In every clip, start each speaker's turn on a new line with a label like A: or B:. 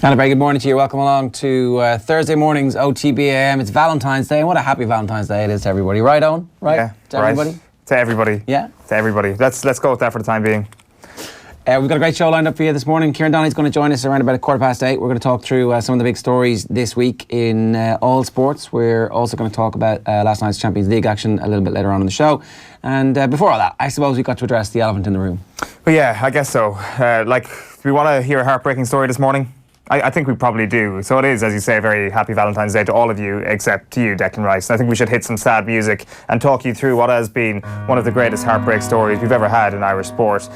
A: And a very good morning to you. Welcome along to Thursday morning's OTB AM. It's Valentine's Day, and what a happy Valentine's Day it is to everybody. Right, Owen? Right?
B: Yeah,
A: to everybody?
B: Right. To everybody.
A: Yeah?
B: To everybody. Let's go with that for the time being.
A: We've got a great show lined up for you this morning. Kieran Donaghy is going to join us around about 8:15. We're going to talk through some of the big stories this week in all sports. We're also going to talk about last night's Champions League action a little bit later on in the show. And before all that, I suppose we've got to address the elephant in the room.
B: Well, yeah, I guess so. Do we want to hear a heartbreaking story this morning? I think we probably do. So it is, as you say, a very happy Valentine's Day to all of you, except to you, Declan Rice. I think we should hit some sad music and talk you through what has been one of the greatest heartbreak stories we've ever had in Irish sport.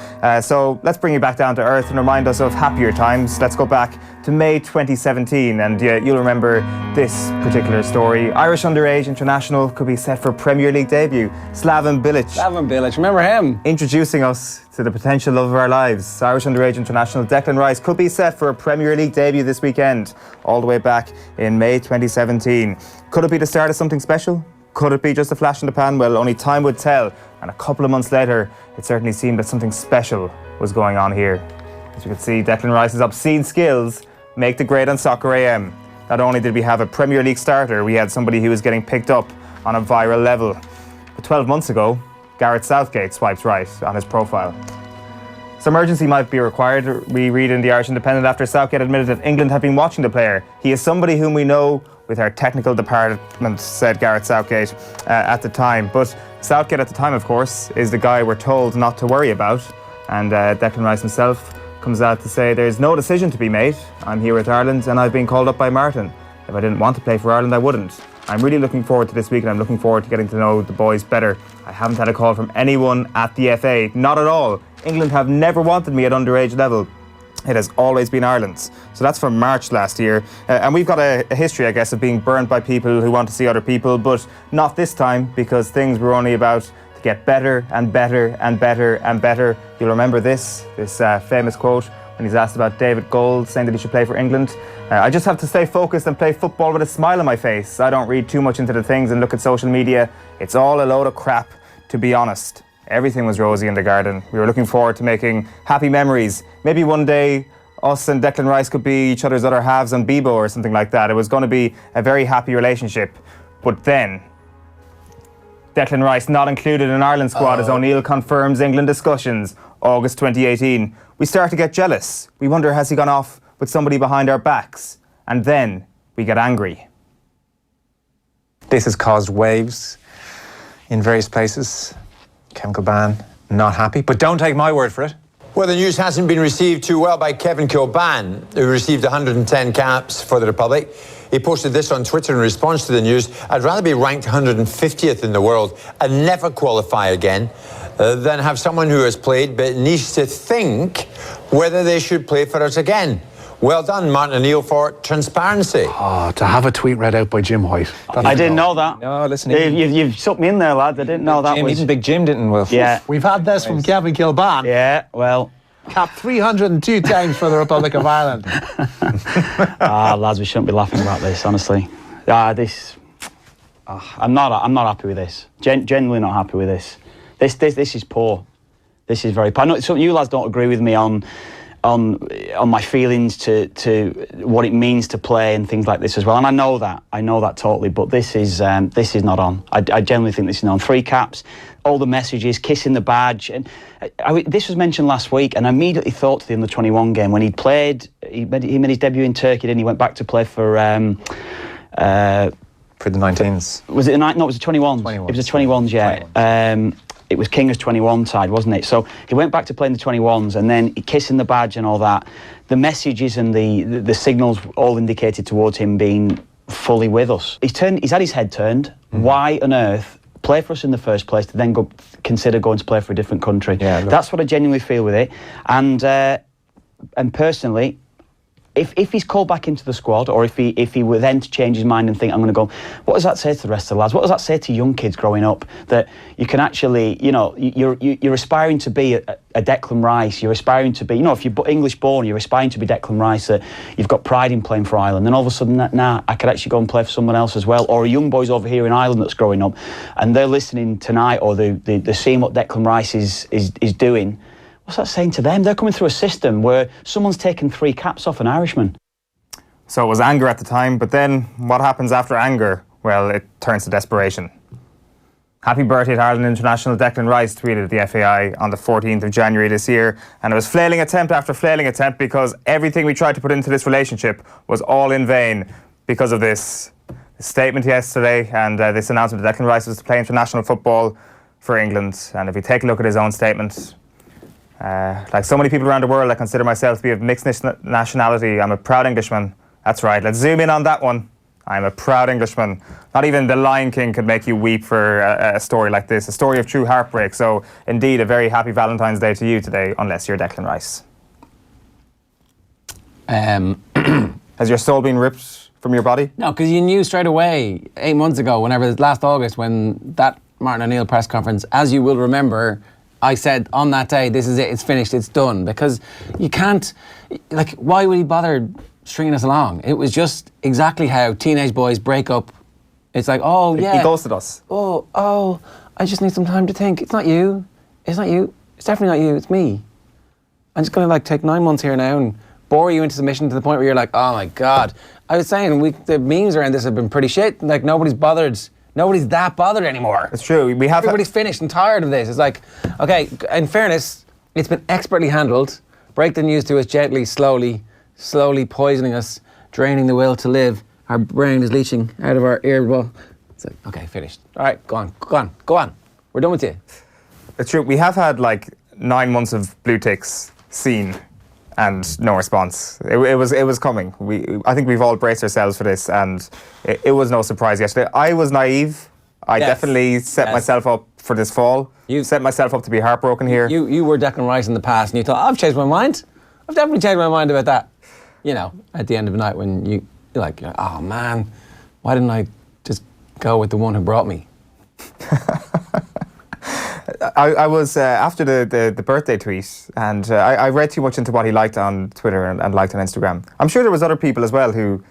B: So let's bring you back down to earth and remind us of happier times. Let's go back to May 2017, and you'll remember this particular story. Irish underage international could be set for Premier League debut. Slaven Bilic,
A: remember him?
B: Introducing us to the potential love of our lives. Irish underage international Declan Rice could be set for a Premier League debut this weekend, all the way back in May 2017. Could it be the start of something special? Could it be just a flash in the pan? Well, only time would tell. And a couple of months later, it certainly seemed that something special was going on here. As you can see, Declan Rice's obscene skills make the grade on Soccer AM. Not only did we have a Premier League starter, we had somebody who was getting picked up on a viral level. But 12 months ago, Gareth Southgate swipes right on his profile. Some urgency might be required, we read in the Irish Independent, after Southgate admitted that England have been watching the player. He is somebody whom we know with our technical department, said Gareth Southgate at the time. But Southgate at the time, of course, is the guy we're told not to worry about. And Declan Rice himself comes out to say there's no decision to be made. I'm here with Ireland and I've been called up by Martin. If I didn't want to play for Ireland, I wouldn't. I'm really looking forward to this week, and I'm looking forward to getting to know the boys better. I haven't had a call from anyone at the FA, not at all. England have never wanted me at underage level. It has always been Ireland's. So that's from March last year. And we've got a history, I guess, of being burned by people who want to see other people, but not this time, because things were only about to get better and better and better and better. You'll remember this famous quote when he's asked about David Gold saying that he should play for England. I just have to stay focused and play football with a smile on my face. I don't read too much into the things and look at social media. It's all a load of crap, to be honest. Everything was rosy in the garden. We were looking forward to making happy memories. Maybe one day us and Declan Rice could be each other's other halves on Bebo or something like that. It was going to be a very happy relationship. But then, Declan Rice not included in Ireland's squad as O'Neill confirms England discussions. August 2018. We start to get jealous. We wonder, has he gone off with somebody behind our backs? And then we get angry.
C: This has caused waves in various places. Chemical ban, not happy, but don't take my word for it.
D: Well, the news hasn't been received too well by Kevin Kilban, who received 110 caps for the Republic. He posted this on Twitter in response to the news: I'd rather be ranked 150th in the world and never qualify again than have someone who has played but needs to think whether they should play for us again. Well done, Martin O'Neill, for transparency.
E: Oh, to have a tweet read out by Jim White.
F: I didn't know that.
C: No, listen.
F: You've sucked me in there, lad. I didn't know that.
C: Even Big Jim didn't, Will.
F: Yeah.
E: We've had this from Kevin Kilban.
F: Yeah, well.
E: Capped 302 times for the Republic of Ireland.
F: Lads, we shouldn't be laughing about this, honestly. I'm not happy with this. Genuinely not happy with this. This is poor. This is very poor. I know some of you lads don't agree with me on my feelings to what it means to play and things like this as well, and I know that totally. But this is not on. I genuinely think this is not on. 3 caps, all the messages, kissing the badge, and this was mentioned last week, and I immediately thought to the under-21 game when he made his debut in Turkey, then he went back to play for
C: the 19s.
F: Was it the night? No, it was the 21s. It was the 21s, yeah. 21s. It was Kinger's 21 side, wasn't it? So he went back to playing the 21s, and then kissing the badge and all that. The messages and the signals all indicated towards him being fully with us. He's had his head turned. Mm-hmm. Why on earth play for us in the first place to then consider going to play for a different country? Yeah, that's what I genuinely feel with it. And personally, if he's called back into the squad, or if he were then to change his mind and think, I'm going to go, what does that say to the rest of the lads? What does that say to young kids growing up? That you can actually, you're aspiring to be a Declan Rice. You're aspiring to be, if you're English born, you're aspiring to be Declan Rice. That you've got pride in playing for Ireland. And all of a sudden, I could actually go and play for someone else as well. Or a young boy's over here in Ireland that's growing up, and they're listening tonight, or they're seeing what Declan Rice is doing. What's that saying to them? They're coming through a system where someone's taken 3 caps off an Irishman.
B: So it was anger at the time, but then what happens after anger? Well, it turns to desperation. Happy birthday to Ireland International Declan Rice tweeted the FAI on the 14th of January this year, and it was flailing attempt after flailing attempt because everything we tried to put into this relationship was all in vain because of this statement yesterday and this announcement that Declan Rice was to play international football for England. And if you take a look at his own statement, like so many people around the world, I consider myself to be of mixed nationality. I'm a proud Englishman. That's right, let's zoom in on that one. I'm a proud Englishman. Not even the Lion King could make you weep for a story like this, a story of true heartbreak. So, indeed, a very happy Valentine's Day to you today, unless you're Declan Rice. Has your soul been ripped from your body?
A: No, because you knew straight away, 8 months ago, last August, when that Martin O'Neill press conference, as you will remember, I said on that day, this is it, it's finished, it's done. Because you can't, like, why would he bother stringing us along? It was just exactly how teenage boys break up. It's like, oh yeah,
B: he ghosted us.
A: Oh, I just need some time to think. It's not you. It's definitely not you. It's me. I'm just gonna take 9 months here now and bore you into submission to the point where you're like, oh my god. I was saying the memes around this have been pretty shit. Like nobody's that bothered anymore.
B: It's true.
A: Everybody's finished and tired of this. It's like, okay, in fairness, it's been expertly handled. Break the news to us gently, slowly poisoning us, draining the will to live. Our brain is leaching out of our ear wall. It's like, okay, finished. All right, go on. We're done with you.
B: It's true. We have had 9 months of blue ticks seen and no response. It was coming. I think we've all braced ourselves for this, and it was no surprise yesterday. I was naive. I definitely set myself up for this fall. You set myself up to be heartbroken here.
A: You were Declan Rice in the past, and you thought, I've changed my mind. I've definitely changed my mind about that. You know, at the end of the night when you're like, oh man, why didn't I just go with the one who brought me?
B: I was, after the birthday tweet, and I read too much into what he liked on Twitter and liked on Instagram. I'm sure there was other people as well who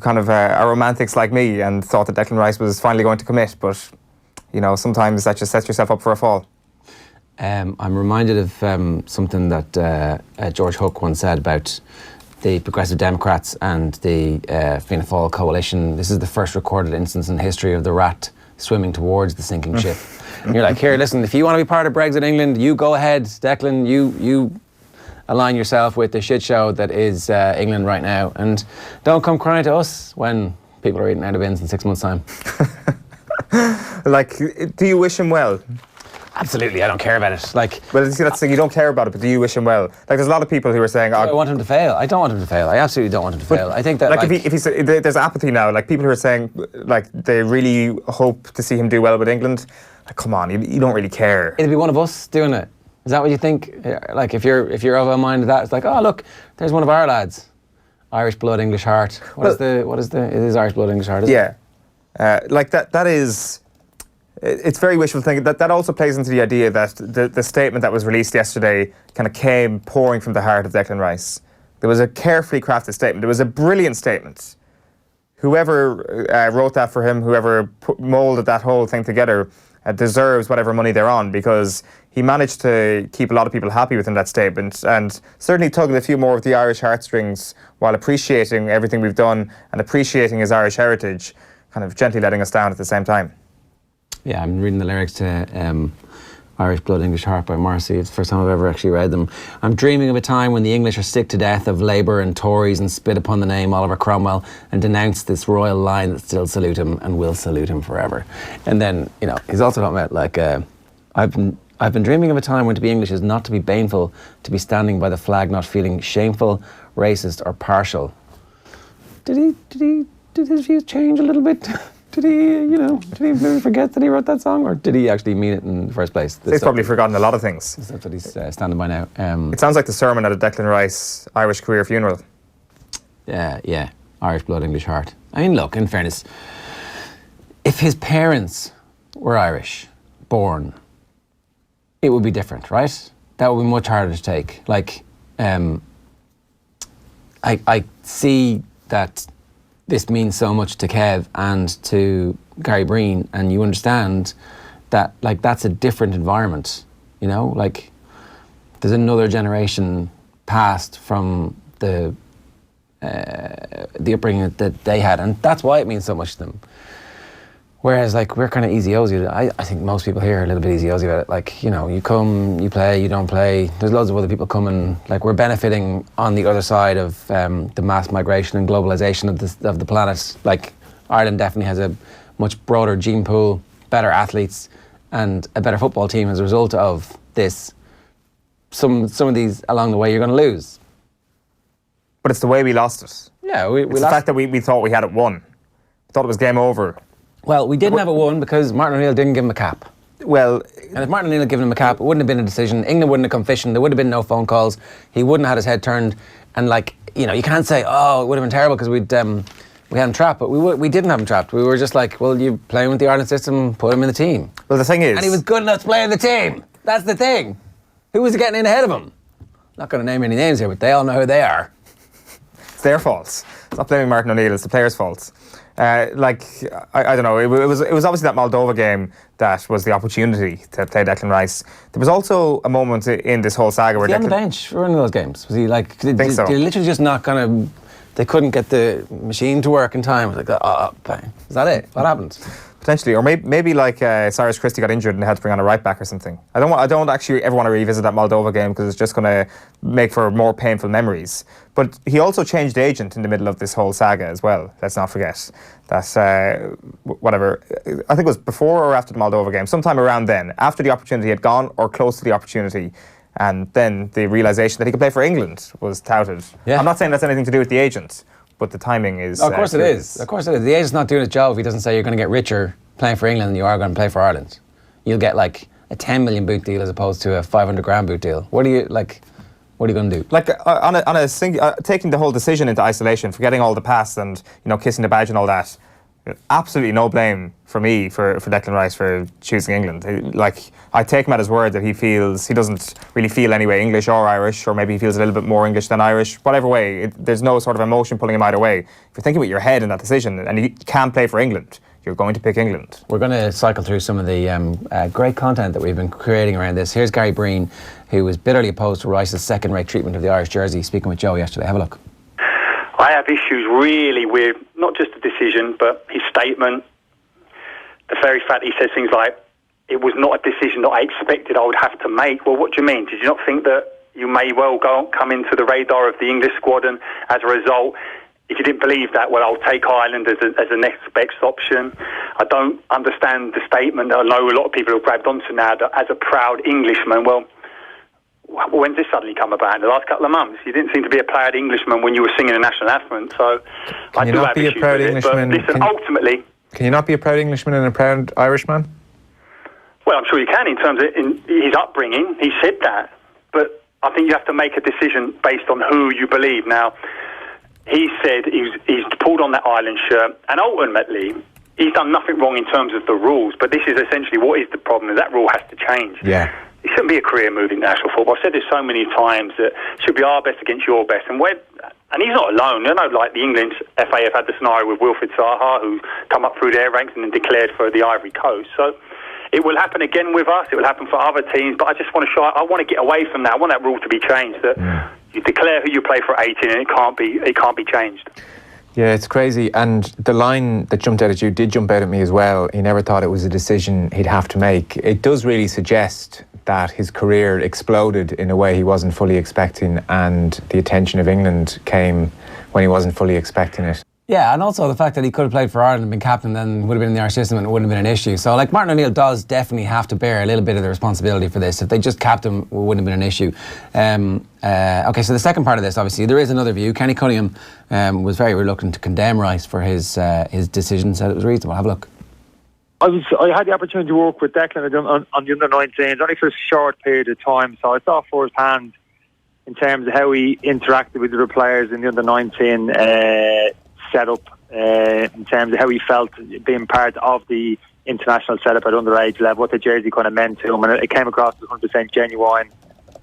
B: kind of are romantics like me and thought that Declan Rice was finally going to commit, but, sometimes that just sets yourself up for a fall.
A: I'm reminded of something that George Hook once said about the Progressive Democrats and the Fianna Fáil coalition. This is the first recorded instance in history of the rat swimming towards the sinking ship. And you're like, here, listen, if you want to be part of Brexit England, you go ahead, Declan, you align yourself with the shit show that is England right now, and don't come crying to us when people are eating out of bins in 6 months' time.
B: Do you wish him well?
A: Absolutely, I don't care about it.
B: Well, see, that's the thing, you don't care about it, but do you wish him well? There's a lot of people who are saying,
A: I want him to fail. I don't want him to fail. I absolutely don't want him to fail. I think that
B: if he's there's apathy now. People who are saying they really hope to see him do well with England. Come on, you don't really care.
A: It'll be one of us doing it. Is that what you think? If you're of a mind of that, it's like, oh look, there's one of our lads. Irish blood, English heart. It is Irish blood, English heart, isn't it?
B: Yeah. That is. It's very wishful thinking. That also plays into the idea that the statement that was released yesterday kind of came pouring from the heart of Declan Rice. There was a carefully crafted statement. It was a brilliant statement. Whoever wrote that for him, whoever moulded that whole thing together, deserves whatever money they're on, because he managed to keep a lot of people happy within that statement and certainly tugged a few more of the Irish heartstrings while appreciating everything we've done and appreciating his Irish heritage, kind of gently letting us down at the same time.
A: Yeah, I'm reading the lyrics to Irish Blood, English Heart by Morrison. It's the first time I've ever actually read them. I'm dreaming of a time when the English are sick to death of Labour and Tories and spit upon the name Oliver Cromwell and denounce this royal line that still salute him and will salute him forever. And then, he's also talking about I've been dreaming of a time when to be English is not to be baneful, to be standing by the flag, not feeling shameful, racist or partial. Did his views change a little bit? Did he maybe forget that he wrote that song, or did he actually mean it in the first place?
B: He's probably forgotten a lot of things.
A: That's what he's standing by now.
B: It sounds like the sermon at a Declan Rice Irish career funeral.
A: Yeah, Irish blood, English heart. I mean, look, in fairness, if his parents were Irish, born, it would be different, right? That would be much harder to take. I see that this means so much to Kev and to Gary Breen, and you understand that that's a different environment, there's another generation passed from the the upbringing that they had, and that's why it means so much to them. Whereas, like, we're kind of easy-osy. I think most people here are a little bit easy-osy about it. Like, you know, you come, you play, you don't play. There's loads of other people coming. Like, we're benefiting on the other side of the mass migration and globalisation of the planet. Like, Ireland definitely has a much broader gene pool, better athletes, and a better football team as a result of this. Some of these along the way you're going to lose.
B: But it's the way we lost it.
A: Yeah, we
B: It's
A: lost
B: the fact that we thought we had it won. We thought it was game over.
A: Well, we didn't have it won because Martin O'Neill didn't give him a cap.
B: Well,
A: And if Martin O'Neill had given him a cap, it wouldn't have been a decision. England wouldn't have come fishing. There would have been no phone calls. He wouldn't have had his head turned. And, like, you know, you can't say, oh, it would have been terrible because we had him trapped. But we didn't have him trapped. We were just like, well, you playing with the Ireland system, put him in the team.
B: well, the thing is...
A: And he was good enough to play in the team. That's the thing. Who was getting in ahead of him? Not going to name any names here, but they all know who they are.
B: It's their fault. It's not blaming Martin O'Neill, it's the players' fault. I don't know, it was obviously that Moldova game that was the opportunity to play Declan Rice. There was also a moment in this whole saga where
A: Was he on the
B: Declan...
A: bench for one of those games? Was he like... Did
B: so.
A: they literally just not kind of... They couldn't get the machine to work in time. It was like, bang. Is that it? What happened?
B: Potentially, or maybe like Cyrus Christie got injured and they had to bring on a right back or something. I don't actually ever want to revisit that Moldova game because it's just going to make for more painful memories. But he also changed agent in the middle of this whole saga as well. Let's not forget that. Whatever, I think it was before or after the Moldova game, sometime around then, after the opportunity had gone or close to the opportunity. And then the realisation that he could play for England was touted.
A: Yeah.
B: I'm not saying that's anything to do with the agent, but the timing is...
A: Of course it is. Of course it is. The agent's not doing his job if he doesn't say you're going to get richer playing for England than you are going to play for Ireland. You'll get like a 10 million boot deal as opposed to a 500 grand boot deal. What are you going to do?
B: Like taking the whole decision into isolation, forgetting all the past and, you know, kissing the badge and all that. Absolutely no blame for me for Declan Rice for choosing England. Like, I take him at his word that he doesn't really feel anyway English or Irish, or maybe he feels a little bit more English than Irish. Whatever way, there's no sort of emotion pulling him either way. If you're thinking with your head in that decision and he can play for England, you're going to pick England. We're
A: going to cycle through some of the great content that we've been creating around this. Here's Gary Breen, who was bitterly opposed to Rice's second-rate treatment of the Irish jersey, speaking with Joe yesterday. Have a look.
G: I have issues really with not just the decision, but his statement. The very fact he says things like, it was not a decision that I expected I would have to make. Well, what do you mean? Did you not think that you may well come into the radar of the English squad, and as a result, if you didn't believe that, well, I'll take Ireland as the next best option. I don't understand the statement that I know a lot of people have grabbed onto now, that as a proud Englishman, well, when's this suddenly come about? In the last couple of months, you didn't seem to be a proud Englishman when you were singing the national anthem. So I do have issues with it. But listen, ultimately,
C: can you not be a proud Englishman and a proud Irishman?
G: Well, I'm sure you can in terms of his upbringing. He said that, but I think you have to make a decision based on who you believe. Now, he said he's pulled on that Ireland shirt, and ultimately, he's done nothing wrong in terms of the rules. But this is essentially what is the problem: is that rule has to change.
C: Yeah.
G: It shouldn't be a career move in national football. I've said this so many times that it should be our best against your best. And he's not alone. You know, like the England FA have had the scenario with Wilfred Zaha, who come up through their ranks and then declared for the Ivory Coast. So it will happen again with us. It will happen for other teams. But I just want to I want to get away from that. I want that rule to be changed. That you declare who you play for 18, and it can't be changed.
C: Yeah, it's crazy. And the line that jumped out at you did jump out at me as well. He never thought it was a decision he'd have to make. It does really suggest that his career exploded in a way he wasn't fully expecting, and the attention of England came when he wasn't fully expecting it.
A: Yeah, and also the fact that he could have played for Ireland and been captain, then would have been in the Irish system and it wouldn't have been an issue. So, like, Martin O'Neill does definitely have to bear a little bit of the responsibility for this. If they just capped him, it wouldn't have been an issue. Okay, so the second part of this, obviously, there is another view. Kenny Cunningham was very reluctant to condemn Rice for his decision, said it was reasonable. Have a look.
H: I had the opportunity to work with Declan on the under-19s, only for a short period of time, so I saw firsthand in terms of how he interacted with the players in the under-19 setup, in terms of how he felt being part of the international setup at underage level, what the jersey kind of meant to him, and it came across as 100% genuine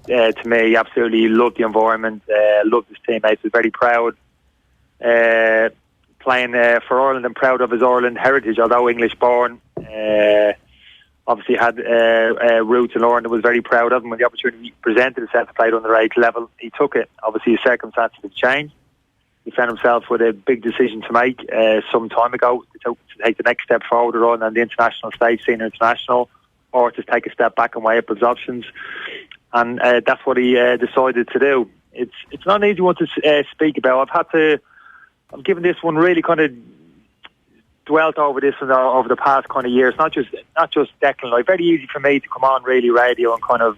H: to me. He absolutely loved the environment, loved his teammates, was very proud playing for Ireland and proud of his Ireland heritage, although English born. Obviously had roots in Ireland and was very proud of him. When the opportunity presented itself to play at underage level, he took it. Obviously his circumstances have changed. He he found himself with a big decision to make some time ago to take the next step forward on the international stage, senior international, or to take a step back and weigh up his options. And that's what he decided to do. It's not an easy one to speak about. I've given this one really kind of dwelt over this one over the past kind of years. Not just Declan. Like, very easy for me to come on really radio and kind of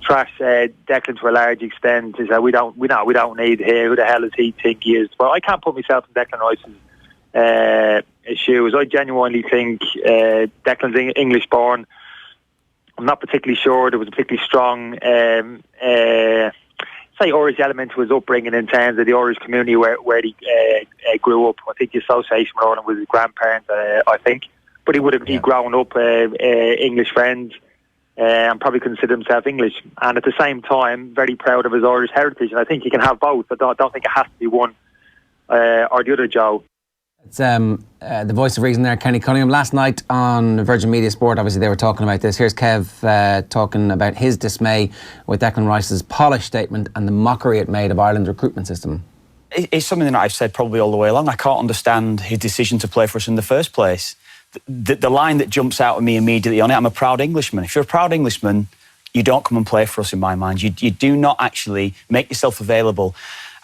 H: trash Declan to a large extent. Is that we don't need here. Who the hell does he think he is? But I can't put myself in Declan Rice's shoes. I genuinely think Declan's English born. I'm not particularly sure there was a particularly strong Irish element to his upbringing in terms of the Irish community where he grew up. I think the association with Ireland with his grandparents, I think. But he would have grown up English friends and probably consider himself English. And at the same time, very proud of his Irish heritage. And I think he can have both. I don't think it has to be one or the other, Joe.
A: It's the voice of reason there, Kenny Cunningham. Last night on Virgin Media Sport, obviously they were talking about this. Here's Kev talking about his dismay with Declan Rice's polished statement and the mockery it made of Ireland's recruitment system.
F: It's something that I've said probably all the way along. I can't understand his decision to play for us in the first place. The line that jumps out at me immediately on it, I'm a proud Englishman. If you're a proud Englishman, you don't come and play for us, in my mind. You do not actually make yourself available.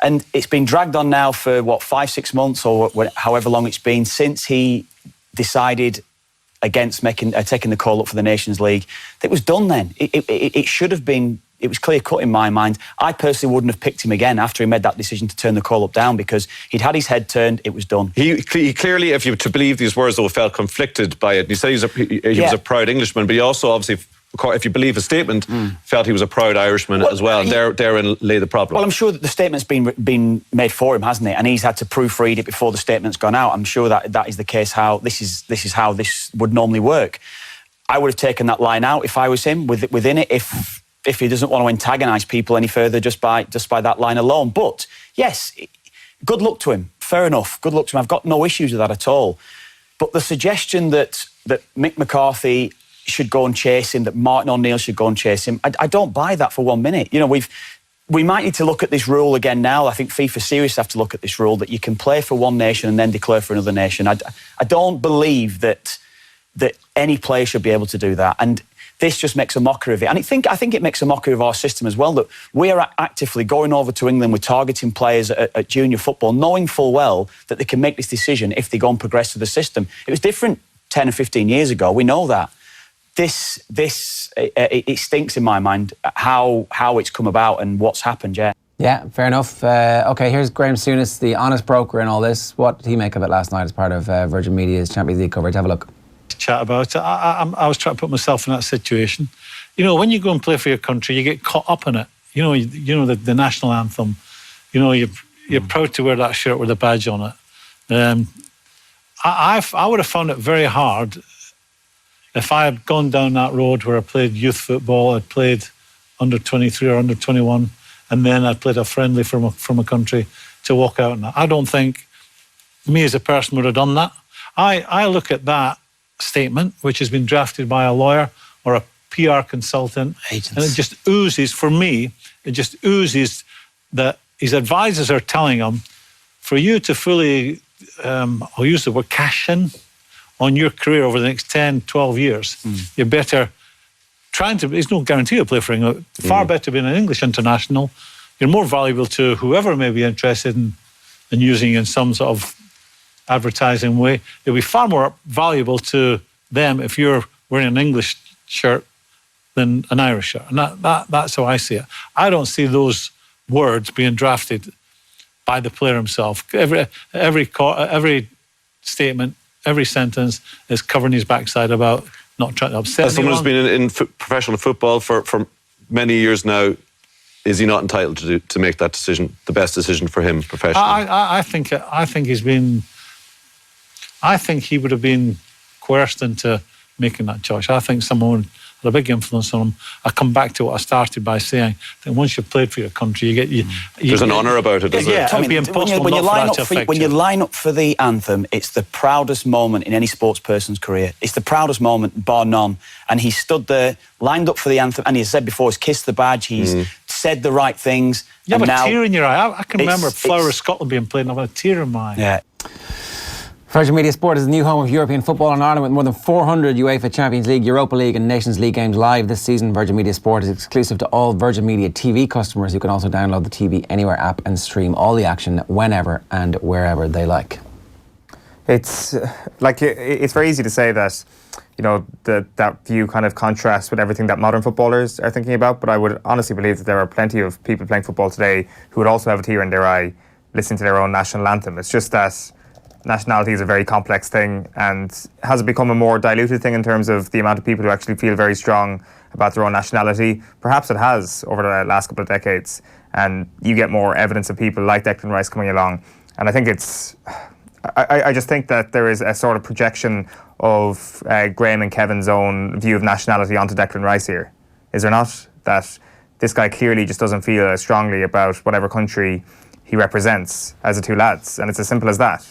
F: And it's been dragged on now for, 5-6 months or however long it's been since he decided against taking the call up for the Nations League. It was done then. It should have been, it was clear cut in my mind. I personally wouldn't have picked him again after he made that decision to turn the call up down because he'd had his head turned, it was done.
I: He clearly, if you to believe these words, though, felt conflicted by it. He said he was a proud Englishman, but he also obviously, if you believe his statement, felt he was a proud Irishman as well. And therein lay the problem.
F: Well, I'm sure that the statement's been made for him, hasn't it? And he's had to proofread it before the statement's gone out. I'm sure that is the case. How this is how this would normally work. I would have taken that line out if I was him within it. If he doesn't want to antagonise people any further just by that line alone. But yes, good luck to him. Fair enough. Good luck to him. I've got no issues with that at all. But the suggestion that Mick McCarthy should go and chase him, that Martin O'Neill should go and chase him, I don't buy that for 1 minute. You know, we might need to look at this rule again now. I think FIFA seriously have to look at this rule that you can play for one nation and then declare for another nation. I don't believe that any player should be able to do that. And this just makes a mockery of it. And I think it makes a mockery of our system as well, that we are actively going over to England, we're targeting players at junior football, knowing full well that they can make this decision if they go and progress to the system. It was different 10 or 15 years ago, we know that. It stinks in my mind how it's come about and what's happened, yeah.
A: Yeah, fair enough. OK, here's Graham Souness, the honest broker in all this. What did he make of it last night as part of Virgin Media's Champions League coverage? Have a look.
J: Chat about it. I was trying to put myself in that situation. You know, when you go and play for your country, you get caught up in it. You know the national anthem. You know, you're proud to wear that shirt with a badge on it. I would have found it very hard if I had gone down that road where I played youth football, I'd played under 23 or under 21, and then I'd played a friendly from a country, to walk out and I don't think me as a person would have done that. I look at that statement, which has been drafted by a lawyer or a PR consultant, agents, and it just oozes, for me, that his advisors are telling him, for you to fully, I'll use the word, cash in on your career over the next 10, 12 years, you're better there's no guarantee to play for England, far better being an English international. You're more valuable to whoever may be interested in using you in some sort of advertising way. It'll be far more valuable to them if you're wearing an English shirt than an Irish shirt. And that's how I see it. I don't see those words being drafted by the player himself. Every statement, every sentence is covering his backside about not trying to upset
I: As someone who's been in professional football for many years now, is he not entitled to make that decision, the best decision for him professionally?
J: I think he would have been coerced into making that choice. I think someone had a big influence on him. I come back to what I started by saying, that once you've played for your country,
I: there's an honour about it, isn't there?
F: Tommy,
J: it'd be impossible
F: when you line up for the anthem, it's the proudest moment in any sports person's career. It's the proudest moment, bar none. And he stood there, lined up for the anthem, and he said before, he's kissed the badge, he's said the right things.
J: You have
F: and
J: a
F: now
J: tear in your eye. I can remember Flower of
F: it's-
J: Scotland being played and I've had a tear in my eye.
F: Yeah.
A: Virgin Media Sport is the new home of European football in Ireland with more than 400 UEFA Champions League, Europa League and Nations League games live this season. Virgin Media Sport is exclusive to all Virgin Media TV customers who can also download the TV Anywhere app and stream all the action whenever and wherever they like.
B: It's it's very easy to say that, that view kind of contrasts with everything that modern footballers are thinking about, but I would honestly believe that there are plenty of people playing football today who would also have a tear in their eye listening to their own national anthem. It's just that nationality is a very complex thing, and has it become a more diluted thing in terms of the amount of people who actually feel very strong about their own nationality? Perhaps it has over the last couple of decades, and you get more evidence of people like Declan Rice coming along. And I think I just think that there is a sort of projection of Graham and Kevin's own view of nationality onto Declan Rice here. Is there not? That this guy clearly just doesn't feel as strongly about whatever country he represents as the two lads, and it's as simple as that.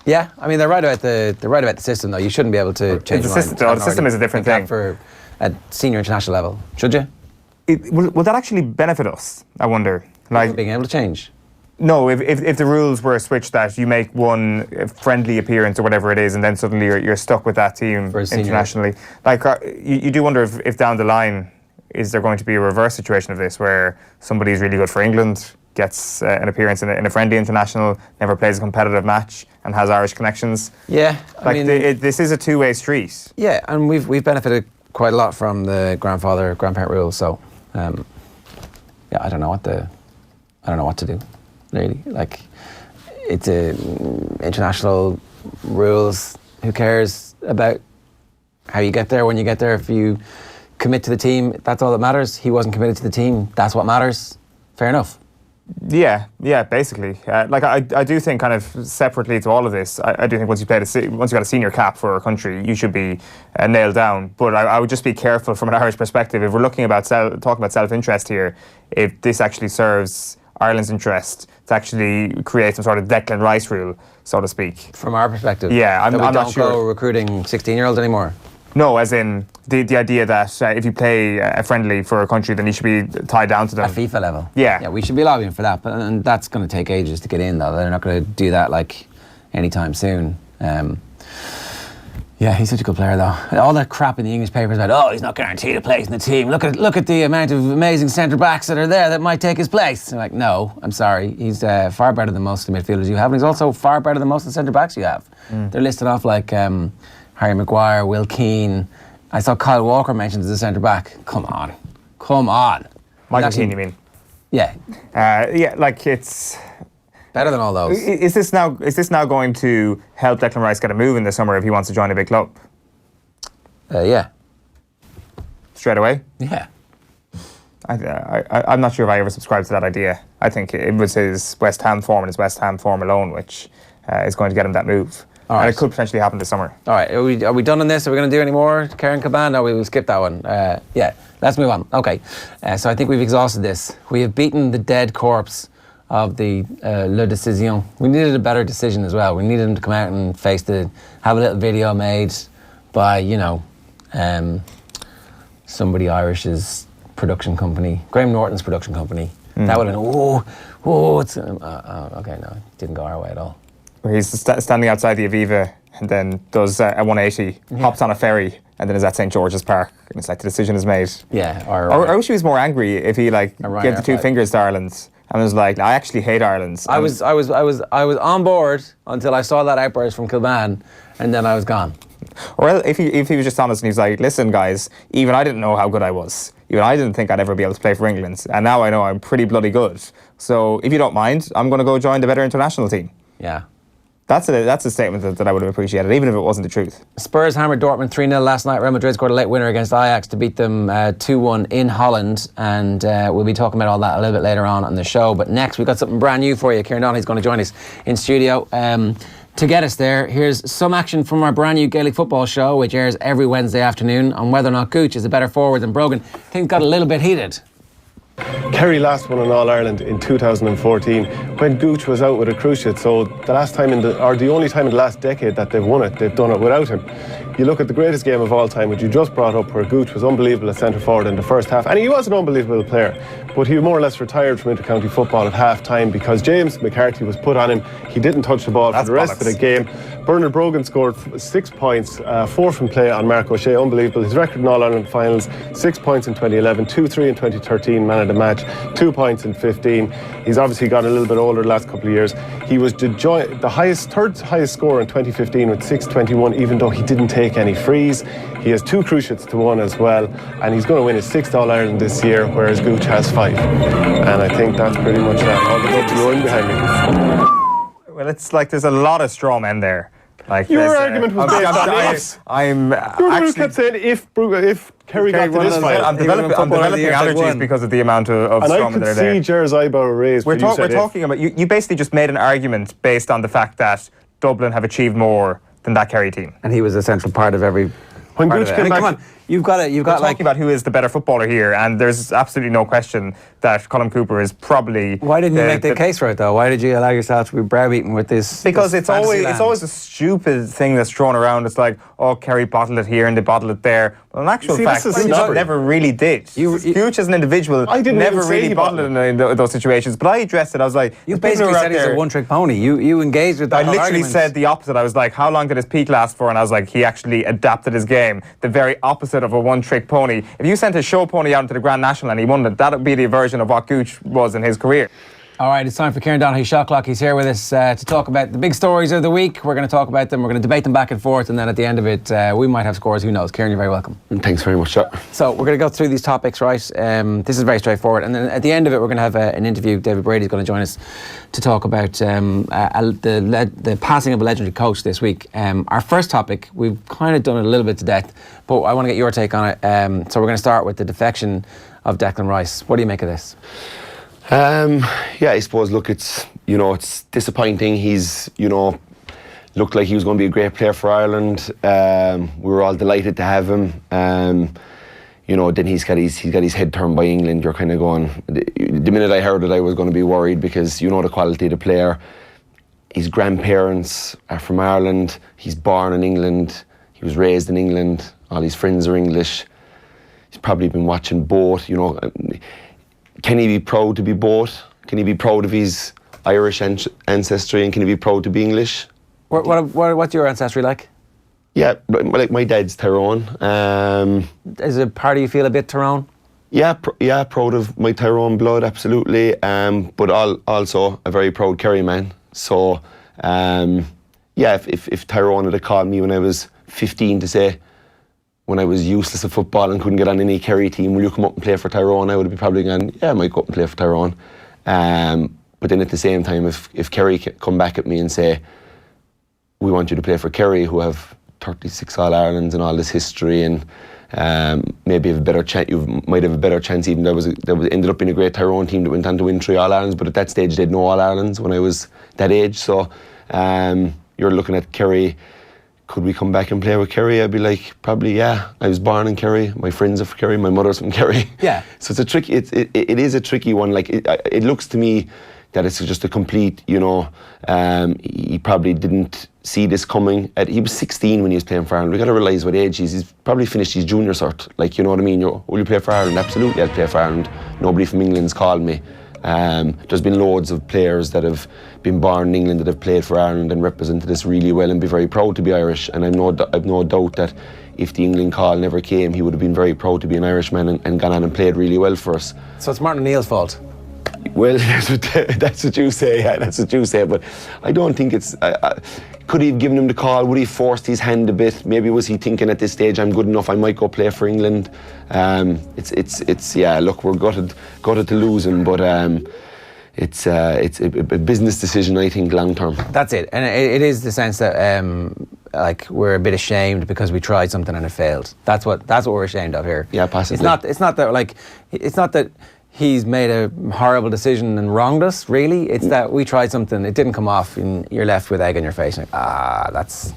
A: Yeah, I mean they're right about the system though. You shouldn't be able to change
B: the system is a different thing
A: for at senior international level, should you?
B: Will that actually benefit us? I wonder. Like
A: being able to change.
B: No, if the rules were switched that you make one friendly appearance or whatever it is, and then suddenly you're stuck with that team internationally. Like you do wonder if down the line is there going to be a reverse situation of this where somebody's really good for England, gets an appearance in a friendly international, never plays a competitive match, and has Irish connections.
A: Yeah,
B: I mean, this is a two-way street.
A: Yeah, and we've benefited quite a lot from the grandparent rule. So, yeah, I don't know what to do. Really, like it's international rules. Who cares about how you get there when you get there? If you commit to the team, that's all that matters. He wasn't committed to the team. That's what matters. Fair enough.
B: Yeah, basically. I do think, kind of separately to all of this, I do think once you got a senior cap for a country, you should be nailed down. But I would just be careful from an Irish perspective. If we're looking about talking about self-interest here, if this actually serves Ireland's interest to actually create some sort of Declan Rice rule, so to speak.
A: From our perspective,
B: yeah, I'm not sure.
A: Don't go recruiting 16-year-olds anymore.
B: No, as in the idea that if you play a friendly for a country, then you should be tied down to them.
A: At FIFA level.
B: Yeah,
A: we should be lobbying for that, and that's going to take ages to get in, though. They're not going to do that like anytime soon. Yeah, he's such a good player, though. All that crap in the English papers about, he's not guaranteed a place in the team. Look at the amount of amazing centre backs that are there that might take his place. They're like, no, I'm sorry. He's far better than most of the midfielders you have, and he's also far better than most of the centre backs you have. They're listed off like Harry Maguire, Will Keane. I saw Kyle Walker mentioned as a centre back. Come on.
B: Michael Keane, you mean?
A: Yeah.
B: Like it's
A: better than all those.
B: Is this now going to help Declan Rice get a move in the summer if he wants to join a big club?
A: Yeah.
B: Straight away?
A: Yeah.
B: I'm not sure if I ever subscribed to that idea. I think it was his West Ham form and his West Ham form alone which is going to get him that move. And it could potentially happen this summer.
A: All right, are we done on this? Are we going to do any more? Kieran Caban? No, we'll skip that one. Yeah, let's move on. Okay, so I think we've exhausted this. We have beaten the dead corpse of the Le Decision. We needed a better decision as well. We needed him to come out and have a little video made by, somebody Irish's production company, Graham Norton's production company. That would have been, it's... okay, no, it didn't go our way at all.
B: Where he's standing outside the Aviva and then does a 180, hops on a ferry, and then is at St. George's Park. And it's like the decision is made.
A: Yeah.
B: I wish he was more angry if he gave the two fingers to Ireland and was like, I actually hate Ireland.
A: I was on board until I saw that outburst from Kilban, and then I was gone.
B: Or if he was just honest and he was like, listen guys, even I didn't know how good I was. Even I didn't think I'd ever be able to play for England. And now I know I'm pretty bloody good. So if you don't mind, I'm going to go join the better international team.
A: Yeah.
B: That's a statement that I would have appreciated, even if it wasn't the truth.
A: Spurs hammered Dortmund 3-0 last night. Real Madrid scored a late winner against Ajax to beat them 2-1 in Holland. And we'll be talking about all that a little bit later on the show. But next, we've got something brand new for you. Kieran Donaghy's going to join us in studio. To get us there, here's some action from our brand new Gaelic football show, which airs every Wednesday afternoon, on whether or not Gooch is a better forward than Brogan. Things got a little bit heated.
K: Kerry last won an All-Ireland in 2014 when Gooch was out with a cruciate, so the only time in the last decade that they've won it, they've done it without him. You look at the greatest game of all time, which you just brought up, where Gooch was unbelievable at centre forward in the first half, and he was an unbelievable player, but he more or less retired from inter-county football at half-time because James McCarthy was put on him. He didn't touch the ball for the rest of the game. Bernard Brogan scored 6 points, 4 from play on Mark O'Shea, unbelievable. His record in All-Ireland finals, 6 points in 2011, 2-3 in 2013, man of the match, 2 points in 15. He's obviously got a little bit older the last couple of years. He was the third highest scorer in 2015 with 6.21, even though he didn't take any frees. He has 2 cruciates to 1 as well, and he's going to win his 6th All-Ireland this year, whereas Gooch has 5. And I think that's pretty much that. All the clubs going behind me.
B: Well, it's like there's a lot of straw men there. Like
K: your argument was based on ifs.
B: I'm
K: actually kept saying if Kerry got to this fight.
B: I'm developing allergies because of the amount of straw men that are there.
K: And I could see Jer's eyebrow raised.
B: We're talking about you basically just made an argument based on the fact that Dublin have achieved more than that Kerry team.
A: And he was a central part of every.
K: When Gooch came back,
A: come on, you've got
B: We're talking about who is the better footballer here, and there's absolutely no question that Colin Cooper is probably.
A: Why didn't you make the case for it though? Why did you allow yourself to be browbeaten with this?
B: Because
A: this
B: it's always a stupid thing that's thrown around. It's like, oh, Kerry bottled it here and they bottled it there. Well, in actual fact, Gooch never really did. Gooch as an individual never really bottled it in those situations. But I addressed it. I was like,
A: you basically said he's a one-trick pony. You engaged with that.
B: I literally said the opposite. I was like, how long did his peak last for? And I was like, he actually adapted his game. The very opposite of a one-trick pony. If you sent a show pony out into the Grand National and he won it, that would be the version of what Gooch was in his career.
A: All right, it's time for Kieran Donaghy Shot Clock. He's here with us to talk about the big stories of the week. We're going to talk about them. We're going to debate them back and forth, and then at the end of it, we might have scores. Who knows? Kieran, you're very welcome.
L: Thanks very much, sir.
A: So we're going to go through these topics, right? This is very straightforward, and then at the end of it, we're going to have an interview. David Brady is going to join us to talk about the passing of a legendary coach this week. Our first topic, we've kind of done it a little bit to death, but I want to get your take on it. So we're going to start with the defection of Declan Rice. What do you make of this?
L: Yeah, I suppose, look, it's disappointing. He's, looked like he was going to be a great player for Ireland. We were all delighted to have him. Then he's got his head turned by England. You're kind of going, the minute I heard it, I was going to be worried because the quality of the player. His grandparents are from Ireland. He's born in England. He was raised in England. All his friends are English. He's probably been watching both, Can he be proud to be both? Can he be proud of his Irish ancestry, and can he be proud to be English?
A: What's your ancestry like?
L: Yeah, like my dad's Tyrone.
A: Is it part of you feel a bit Tyrone?
L: Yeah, proud of my Tyrone blood, absolutely. But also a very proud Kerry man. So, if Tyrone had called me when I was 15 to say, when I was useless at football and couldn't get on any Kerry team, will you come up and play for Tyrone? I would have probably gone, yeah, I might go up and play for Tyrone. But then at the same time, if Kerry come back at me and say, we want you to play for Kerry, who have 36 All-Irelands and all this history, and maybe have a better chance, you might have a better chance even. There ended up being a great Tyrone team that went on to win 3 All-Irelands, but at that stage they had no All-Irelands when I was that age. So you're looking at Kerry. Could we come back and play with Kerry? I'd be like, probably, yeah. I was born in Kerry. My friends are from Kerry. My mother's from Kerry.
A: Yeah.
L: So it's a tricky. It is a tricky one. Like it looks to me that it's just a complete. He probably didn't see this coming. He was 16 when he was playing for Ireland. We got to realise what age he's probably finished his junior cert. Like, you know what I mean? Will you play for Ireland? Absolutely, I'll play for Ireland. Nobody from England's called me. There's been loads of players that have been born in England that have played for Ireland and represented us really well and be very proud to be Irish. And I've no doubt that if the England call never came, he would have been very proud to be an Irishman and gone on and played really well for us.
A: So it's Martin O'Neill's fault?
L: Well, that's what you say. Yeah, that's what you say. But I don't think it's. Could he have given him the call? Would he have forced his hand a bit? Maybe was he thinking at this stage, I'm good enough, I might go play for England. It's yeah. Look, we're gutted to lose him, but it's a business decision, I think, long term.
A: That's it, and it is the sense that like we're a bit ashamed because we tried something and it failed. That's what we're ashamed of here.
L: Yeah, possibly.
A: It's not that he's made a horrible decision and wronged us, really. It's that we tried something, it didn't come off, and you're left with egg on your face. Like, that's...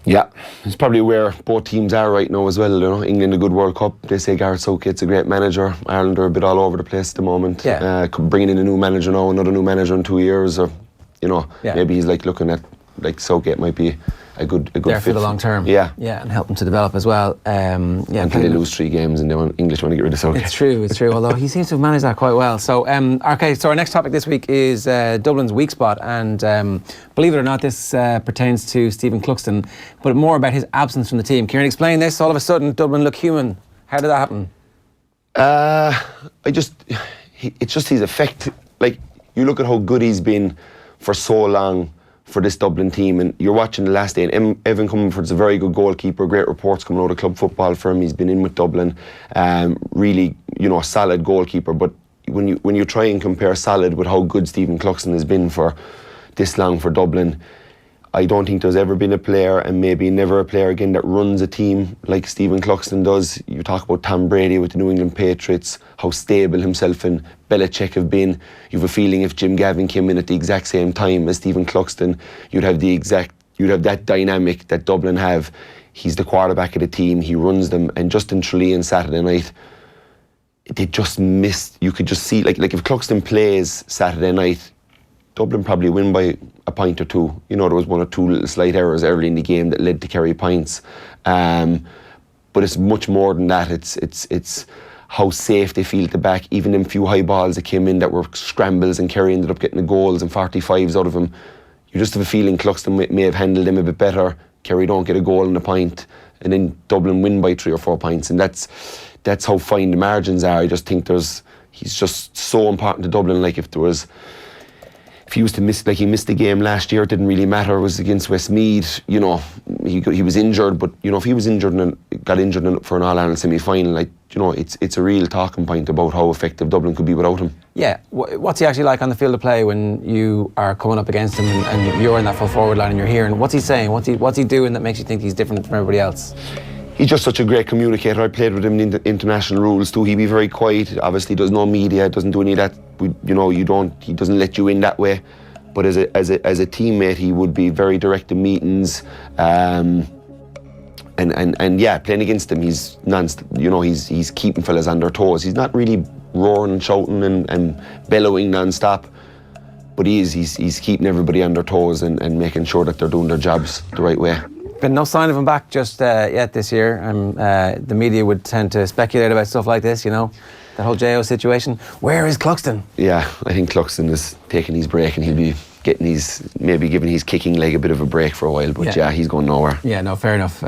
L: Yeah, it's probably where both teams are right now as well. You know, England a good World Cup. They say Gareth Southgate's a great manager. Ireland are a bit all over the place at the moment.
A: Yeah.
L: Bringing in a new manager now, another new manager in 2 years, or maybe he's like looking at like Southgate might be a good
A: there
L: fit
A: for the long term.
L: Yeah,
A: and help them to develop as well.
L: Until they lose 3 games and English want to get rid of Southgate.
A: It's true. Although he seems to have managed that quite well. So, so our next topic this week is Dublin's weak spot, and believe it or not, this pertains to Stephen Cluxton, but more about his absence from the team. Kieran, explain this. All of a sudden, Dublin look human. How did that happen?
L: It's just his effect. Like, you look at how good he's been for so long for this Dublin team, and you're watching the last day, and Evan Comerford's a very good goalkeeper, great reports coming out of club football for him. He's been in with Dublin, really, a solid goalkeeper. But when you try and compare solid with how good Stephen Cluxton has been for this long for Dublin, I don't think there's ever been a player, and maybe never a player again, that runs a team like Stephen Cluxton does. You talk about Tom Brady with the New England Patriots, how stable himself and Belichick have been. You have a feeling if Jim Gavin came in at the exact same time as Stephen Cluxton, you'd have that dynamic that Dublin have. He's the quarterback of the team, he runs them, and just in Tralee on Saturday night, they just missed. You could just see, like if Cluxton plays Saturday night, Dublin probably win by a point or 2. There was 1 or 2 little slight errors early in the game that led to Kerry points. But it's much more than that. It's how safe they feel at the back. Even them few high balls that came in that were scrambles, and Kerry ended up getting the goals and 45s out of them. You just have a feeling Cluxton may have handled them a bit better. Kerry don't get a goal and a point, and then Dublin win by 3 or 4 points. And that's how fine the margins are. I just think he's just so important to Dublin. Like if he was to miss, like he missed the game last year, it didn't really matter. It was against Westmeath. He was injured, but if he was injured and got injured for an All-Ireland semi-final, it's a real talking point about how effective Dublin could be without him. Yeah,
A: what's he actually like on the field of play when you are coming up against him and you're in that full forward line and you're hearing? What's he saying? What's he doing that makes you think he's different from everybody else?
L: He's just such a great communicator. I played with him in the international rules too. He'd be very quiet. Obviously, does no media, doesn't do any of that. He doesn't let you in that way. But as a teammate, he would be very direct in meetings. And playing against him, he's he's keeping fellas on their toes. He's not really roaring and shouting and bellowing non-stop. But he's keeping everybody on their toes and making sure that they're doing their jobs the right way.
A: Been no sign of him back just yet this year. The media would tend to speculate about stuff like this, that whole JO situation. Where is Cluxton?
L: Yeah, I think Cluxton is taking his break, and he'll be giving his kicking leg a bit of a break for a while. But he's going nowhere.
A: Yeah, no, fair enough.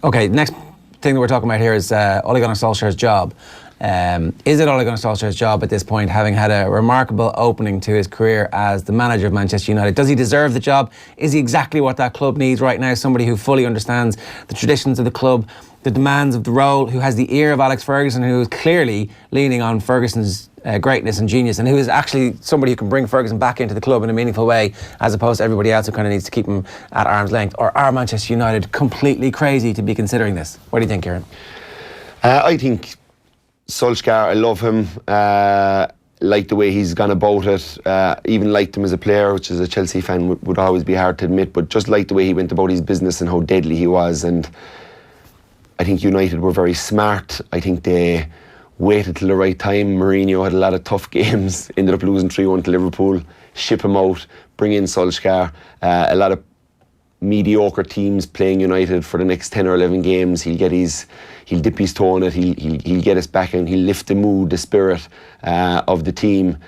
A: Okay, next thing that we're talking about here is Ole Gunnar Solskjaer's job. Is it Ole Gunnar Solskjaer's job at this point, having had a remarkable opening to his career as the manager of Manchester United? Does he deserve the job? Is he exactly what that club needs right now? Somebody who fully understands the traditions of the club, the demands of the role, who has the ear of Alex Ferguson, who is clearly leaning on Ferguson's greatness and genius, and who is actually somebody who can bring Ferguson back into the club in a meaningful way, as opposed to everybody else who kind of needs to keep him at arm's length? Or are Manchester United completely crazy to be considering this? What do you think, Kieran?
L: I think Solskjaer, I love him. Like the way he's gone about it. Even liked him as a player, which as a Chelsea fan would always be hard to admit, but just like the way he went about his business and how deadly he was. And I think United were very smart. I think they waited till the right time. Mourinho had a lot of tough games, ended up losing 3-1 to Liverpool. Ship him out, bring in Solskjaer. A lot of mediocre teams playing United for the next 10 or 11 games. He'll dip his toe in it. He'll get us back, and he'll lift the mood, the spirit of the team.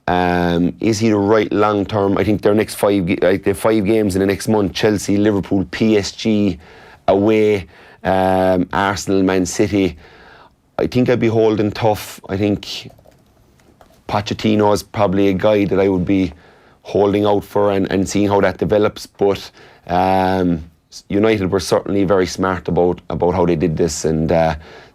L: Is he the right long term? I think their next 5 games in the next month: Chelsea, Liverpool, PSG away, Arsenal, Man City. I think I'd be holding tough. I think Pochettino is probably a guy that I would be holding out for and seeing how that develops. But United were certainly very smart about how they did this, and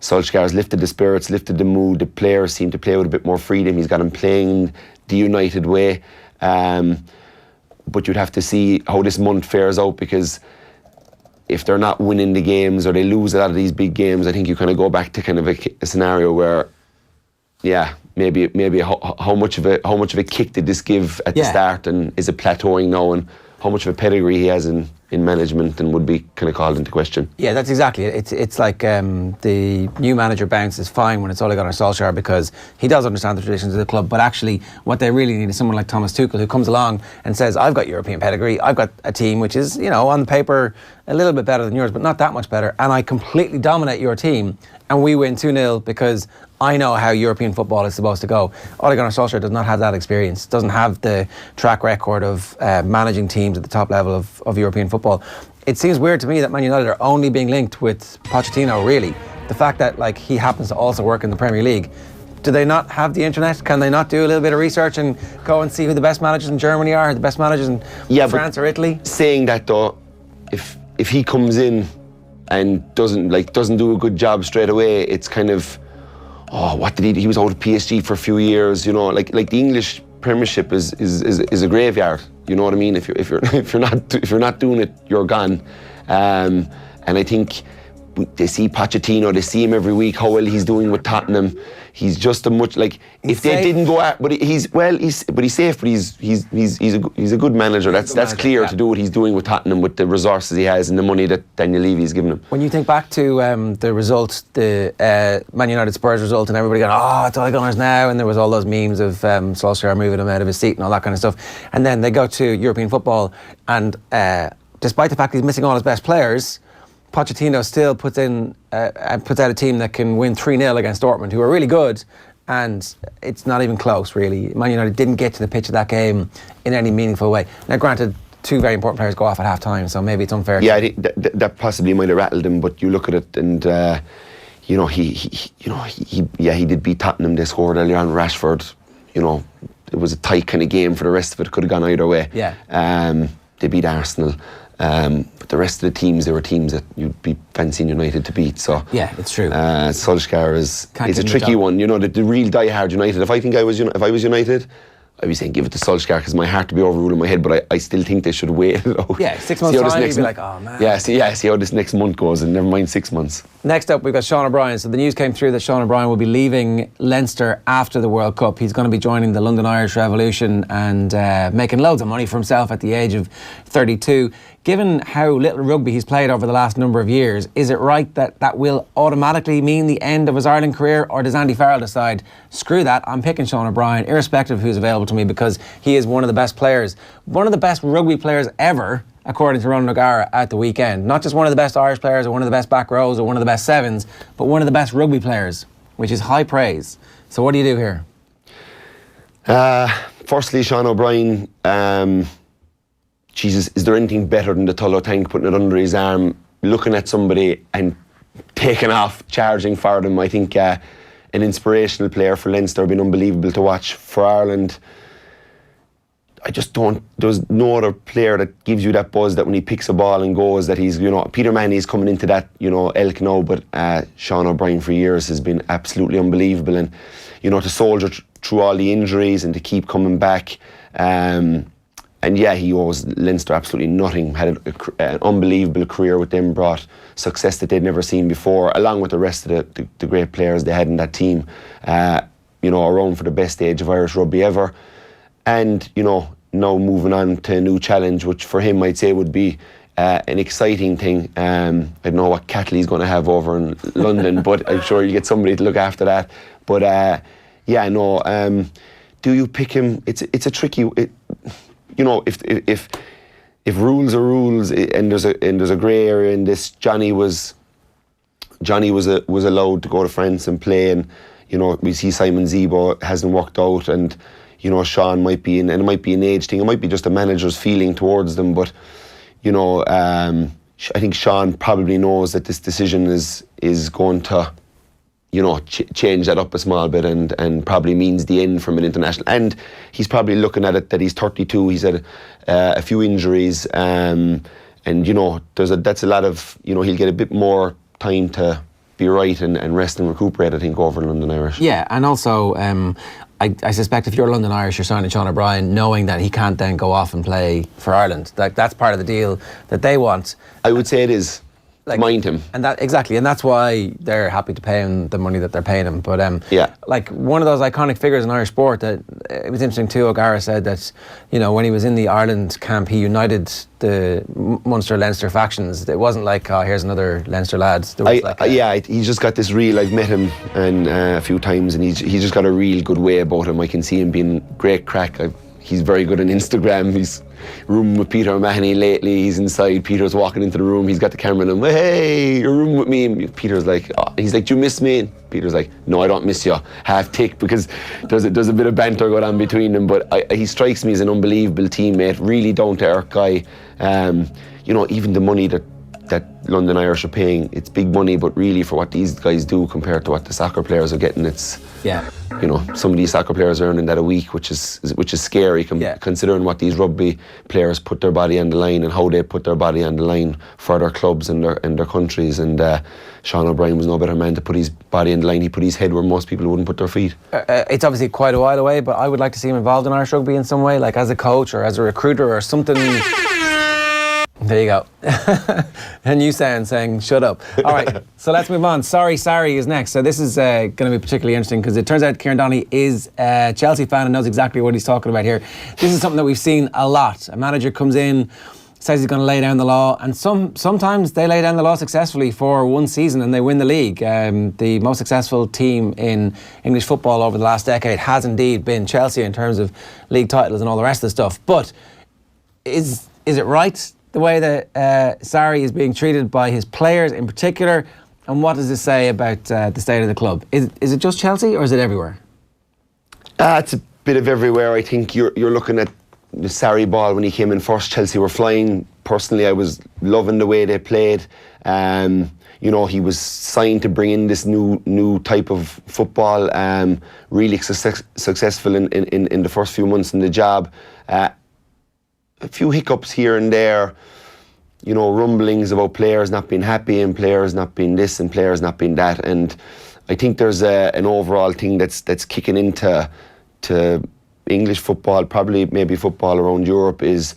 L: Solskjaer's lifted the spirits, lifted the mood. The players seem to play with a bit more freedom. He's got them playing the United way. But you'd have to see how this month fares out, because if they're not winning the games or they lose a lot of these big games, I think you kind of go back to kind of a scenario where, maybe how much of a kick did this give at the start, and is it plateauing now, and how much of a pedigree he has in management and would be kind of called into question.
A: Yeah, that's exactly it. It's like the new manager bounce is fine when it's Ole Gunnar Solskjaer because he does understand the traditions of the club, but actually what they really need is someone like Thomas Tuchel who comes along and says, I've got European pedigree, I've got a team which is, on the paper a little bit better than yours, but not that much better, and I completely dominate your team and we win 2-0 because I know how European football is supposed to go. Ole Gunnar Solskjaer does not have that experience, doesn't have the track record of managing teams at the top level of European football. It seems weird to me that Man United are only being linked with Pochettino, really. The fact that he happens to also work in the Premier League. Do they not have the internet? Can they not do a little bit of research and go and see who the best managers in Germany are, the best managers in France or Italy?
L: Saying that though, if he comes in and doesn't do a good job straight away, it's kind of, what did he was out of PSG for a few years, like the English Premiership is a graveyard, you know what I mean? If you're not doing it, you're gone. And I think they see Pochettino, they see him every week, how well he's doing with Tottenham. He's just a much if they didn't go at, but he's safe, but he's a good manager. That's clear to do what he's doing with Tottenham with the resources he has and the money that Daniel Levy's given him.
A: When you think back to the result, the Man United Spurs result, and everybody going, it's Ole Gunnar's now, and there was all those memes of Solskjaer moving him out of his seat and all that kind of stuff, and then they go to European football, and despite the fact he's missing all his best players, Pochettino still puts out a team that can win 3-0 against Dortmund, who are really good, and it's not even close, really. Man United didn't get to the pitch of that game in any meaningful way. Now, granted, two very important players go off at half time, so maybe it's unfair.
L: Yeah, I think that possibly might have rattled him, but you look at it and he did beat Tottenham. They scored earlier on. Rashford, it was a tight kind of game for the rest of it. Could have gone either way.
A: Yeah.
L: They beat Arsenal. But the rest of the teams, they were teams that you'd be fancying United to beat. So
A: yeah, it's true.
L: Solskjaer is a tricky one. The real die-hard United. If I was United, I'd be saying give it to Solskjaer because my heart to be overruling my head. But I still think they should wait it out.
A: Yeah, 6 months time, you'd be like, oh man.
L: Yeah, see how this next month goes, and never mind 6 months.
A: Next up, we've got Sean O'Brien. So the news came through that Sean O'Brien will be leaving Leinster after the World Cup. He's going to be joining the London Irish Revolution and making loads of money for himself at the age of 32. Given how little rugby he's played over the last number of years, is it right that will automatically mean the end of his Ireland career, or does Andy Farrell decide, screw that, I'm picking Sean O'Brien, irrespective of who's available to me, because he is one of the best players, one of the best rugby players ever, according to Ronan O'Gara at the weekend. Not just one of the best Irish players or one of the best back rows or one of the best sevens, but one of the best rugby players, which is high praise. So what do you do here?
L: Firstly, Sean O'Brien, Jesus, is there anything better than the Tullow tank, putting it under his arm, looking at somebody and taking off, charging for them? I think an inspirational player for Leinster, been unbelievable to watch. For Ireland, there's no other player that gives you that buzz that when he picks a ball and goes, that he's, Peter Manny's coming into that, elk now, but Sean O'Brien for years has been absolutely unbelievable, and, to soldier through all the injuries and to keep coming back. And yeah, he owes Leinster absolutely nothing. Had an unbelievable career with them, brought success that they'd never seen before, along with the rest of the great players they had in that team. Around for the best age of Irish rugby ever. And, now moving on to a new challenge, which for him I'd say would be an exciting thing. I don't know what Catley's going to have over in London, but I'm sure you get somebody to look after that. But do you pick him? It's a tricky. If rules are rules, and there's a grey area in this, Johnny was allowed to go to France and play, and we see Simon Zebo hasn't worked out, and Sean might be and it might be an age thing, it might be just a manager's feeling towards them, but I think Sean probably knows that this decision is going to change that up a small bit and probably means the end from an international. And he's probably looking at it that he's 32, he's had a few injuries, and that's a lot of, he'll get a bit more time to be right and rest and recuperate, I think, over in London Irish.
A: Yeah, and also I suspect if you're London Irish, you're signing Sean O'Brien knowing that he can't then go off and play for Ireland. That's part of the deal that they want.
L: I would say it is.
A: like,
L: mind him.
A: And that's why they're happy to pay him the money that they're paying him. But like one of those iconic figures in Irish sport, that it was interesting too. O'Gara said that, you know, when he was in the Ireland camp, he united the Munster-Leinster factions. It wasn't like, oh, here's another Leinster lad. There was
L: he's just got this real. I've met him a few times, and he's just got a real good way about him. I can see him being great crack. He's very good on Instagram. He's rooming with Peter O'Mahony lately. He's inside. Peter's walking into the room. He's got the camera on him. Hey, you're rooming with me. And Peter's like, oh. He's like, do you miss me? And Peter's like, no, I don't miss you. Half tick, because there's a bit of banter going on between them. But he strikes me as an unbelievable teammate. Really down to earth guy. You know, even the money that London Irish are paying, it's big money, but really for what these guys do compared to what the soccer players are getting, it's, you know, some of these soccer players are earning that a week, which is scary considering what these rugby players put their body on the line and how they put their body on the line for their clubs and their countries. And Sean O'Brien was no better man to put his body on the line. He put his head where most people wouldn't put their feet.
A: It's obviously quite a while away, but I would like to see him involved in Irish rugby in some way, like as a coach or as a recruiter or something. There you go. And you saying shut up. All right, so let's move on. Sorry is next. So this is going to be particularly interesting because it turns out Kieran Donaghy is a Chelsea fan and knows exactly what he's talking about here. This is something that we've seen a lot. A manager comes in, says he's going to lay down the law, and sometimes they lay down the law successfully for one season and they win the league. The most successful team in English football over the last decade has indeed been Chelsea in terms of league titles and all the rest of the stuff. But is it right, the way that Sarri is being treated by his players in particular, and what does this say about the state of the club? Is it just Chelsea or is it everywhere?
L: It's a bit of everywhere. I think you're looking at the Sarri ball when he came in first. Chelsea were flying. Personally, I was loving the way they played. You know, he was signed to bring in this new type of football. Really successful in the first few months in the job. A few hiccups here and there, you know, rumblings about players not being happy and players not being this and players not being that. And I think there's an overall thing that's kicking into English football, probably maybe football around Europe, is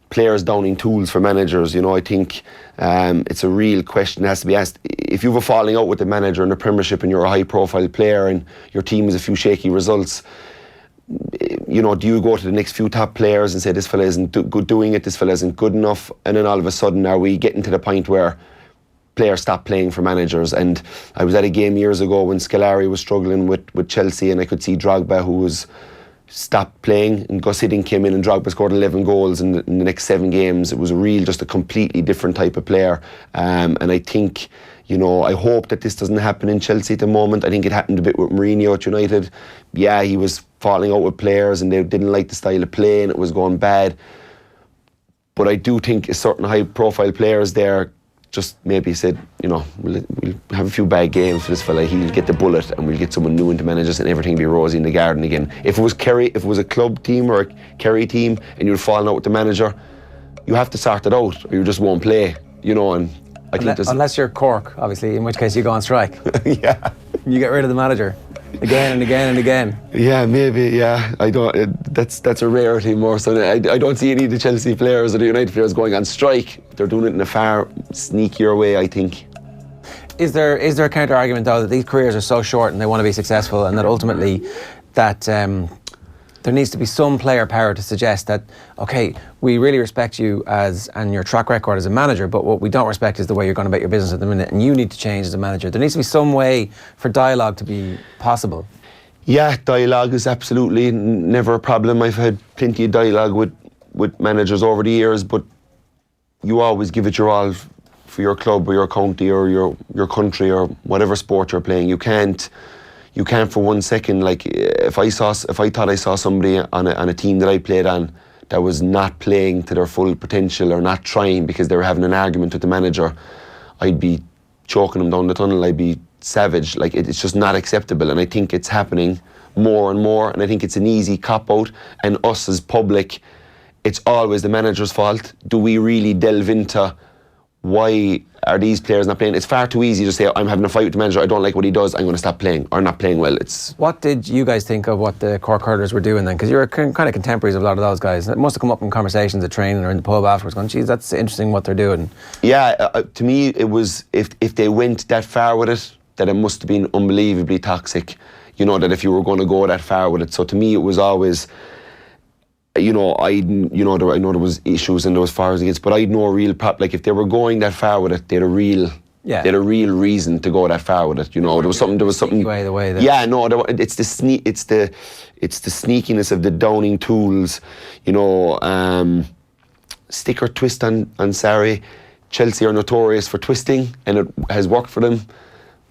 L: players downing tools for managers. You know, I think it's a real question that has to be asked. If you have a falling out with the manager in the Premiership and you're a high-profile player and your team has a few shaky results, you know, do you go to the next few top players and say this fella isn't good doing it, this fella isn't good enough, and then all of a sudden are we getting to the point where players stop playing for managers? And I was at a game years ago when Scolari was struggling with Chelsea, and I could see Drogba, who was stopped playing, and Gus Hiddink came in and Drogba scored 11 goals in the next 7 games. It was just a completely different type of player, and I think, you know, I hope that this doesn't happen in Chelsea at the moment. I think it happened a bit with Mourinho at United. Yeah, he was falling out with players and they didn't like the style of play and it was going bad. But I do think a certain high-profile players there just maybe said, you know, we'll have a few bad games for this fella. He'll get the bullet and we'll get someone new into managers and everything will be rosy in the garden again. If it was Kerry, if it was a club team or a Kerry team and you're falling out with the manager, you have to sort it out or you just won't play, you know. And I think
A: unless you're Cork, obviously, in which case you go on strike.
L: Yeah.
A: You get rid of the manager again and again and again.
L: Yeah, maybe. Yeah, I don't. That's a rarity more. So I don't see any of the Chelsea players or the United players going on strike. They're doing it in a far sneakier way, I think.
A: Is there a counter argument though that these careers are so short and they want to be successful, and that ultimately that there needs to be some player power to suggest that, okay, we really respect you and your track record as a manager, but what we don't respect is the way you're going about your business at the minute, and you need to change as a manager. There needs to be some way for dialogue to be possible.
L: Yeah, dialogue is absolutely never a problem. I've had plenty of dialogue with managers over the years, but you always give it your all for your club or your county or your country or whatever sport you're playing. You can't for 1 second, like if I thought I saw somebody on a team that I played on that was not playing to their full potential or not trying because they were having an argument with the manager, I'd be choking them down the tunnel. I'd be savage. Like it's just not acceptable, and I think it's happening more and more, and I think it's an easy cop-out, and us as public, it's always the manager's fault. Do we really delve into why are these players not playing? It's far too easy to say, I'm having a fight with the manager, I don't like what he does, I'm going to stop playing, or not playing well.
A: What did you guys think of what the Cork hurlers were doing then? Because you're kind of contemporaries of a lot of those guys. It must have come up in conversations at training or in the pub afterwards going, geez, that's interesting what they're doing.
L: Yeah, to me it was, if they went that far with it, that it must have been unbelievably toxic, you know, that if you were going to go that far with it. So to me it was always, you know, I know there was issues and there was fars against, but I had no real like if they were going that far with it, they had a real reason to go that far with it. You know, there was something. Yeah, no, it's the sneakiness of the Downing tools. You know, stick or twist on Sarri. Chelsea are notorious for twisting, and it has worked for them.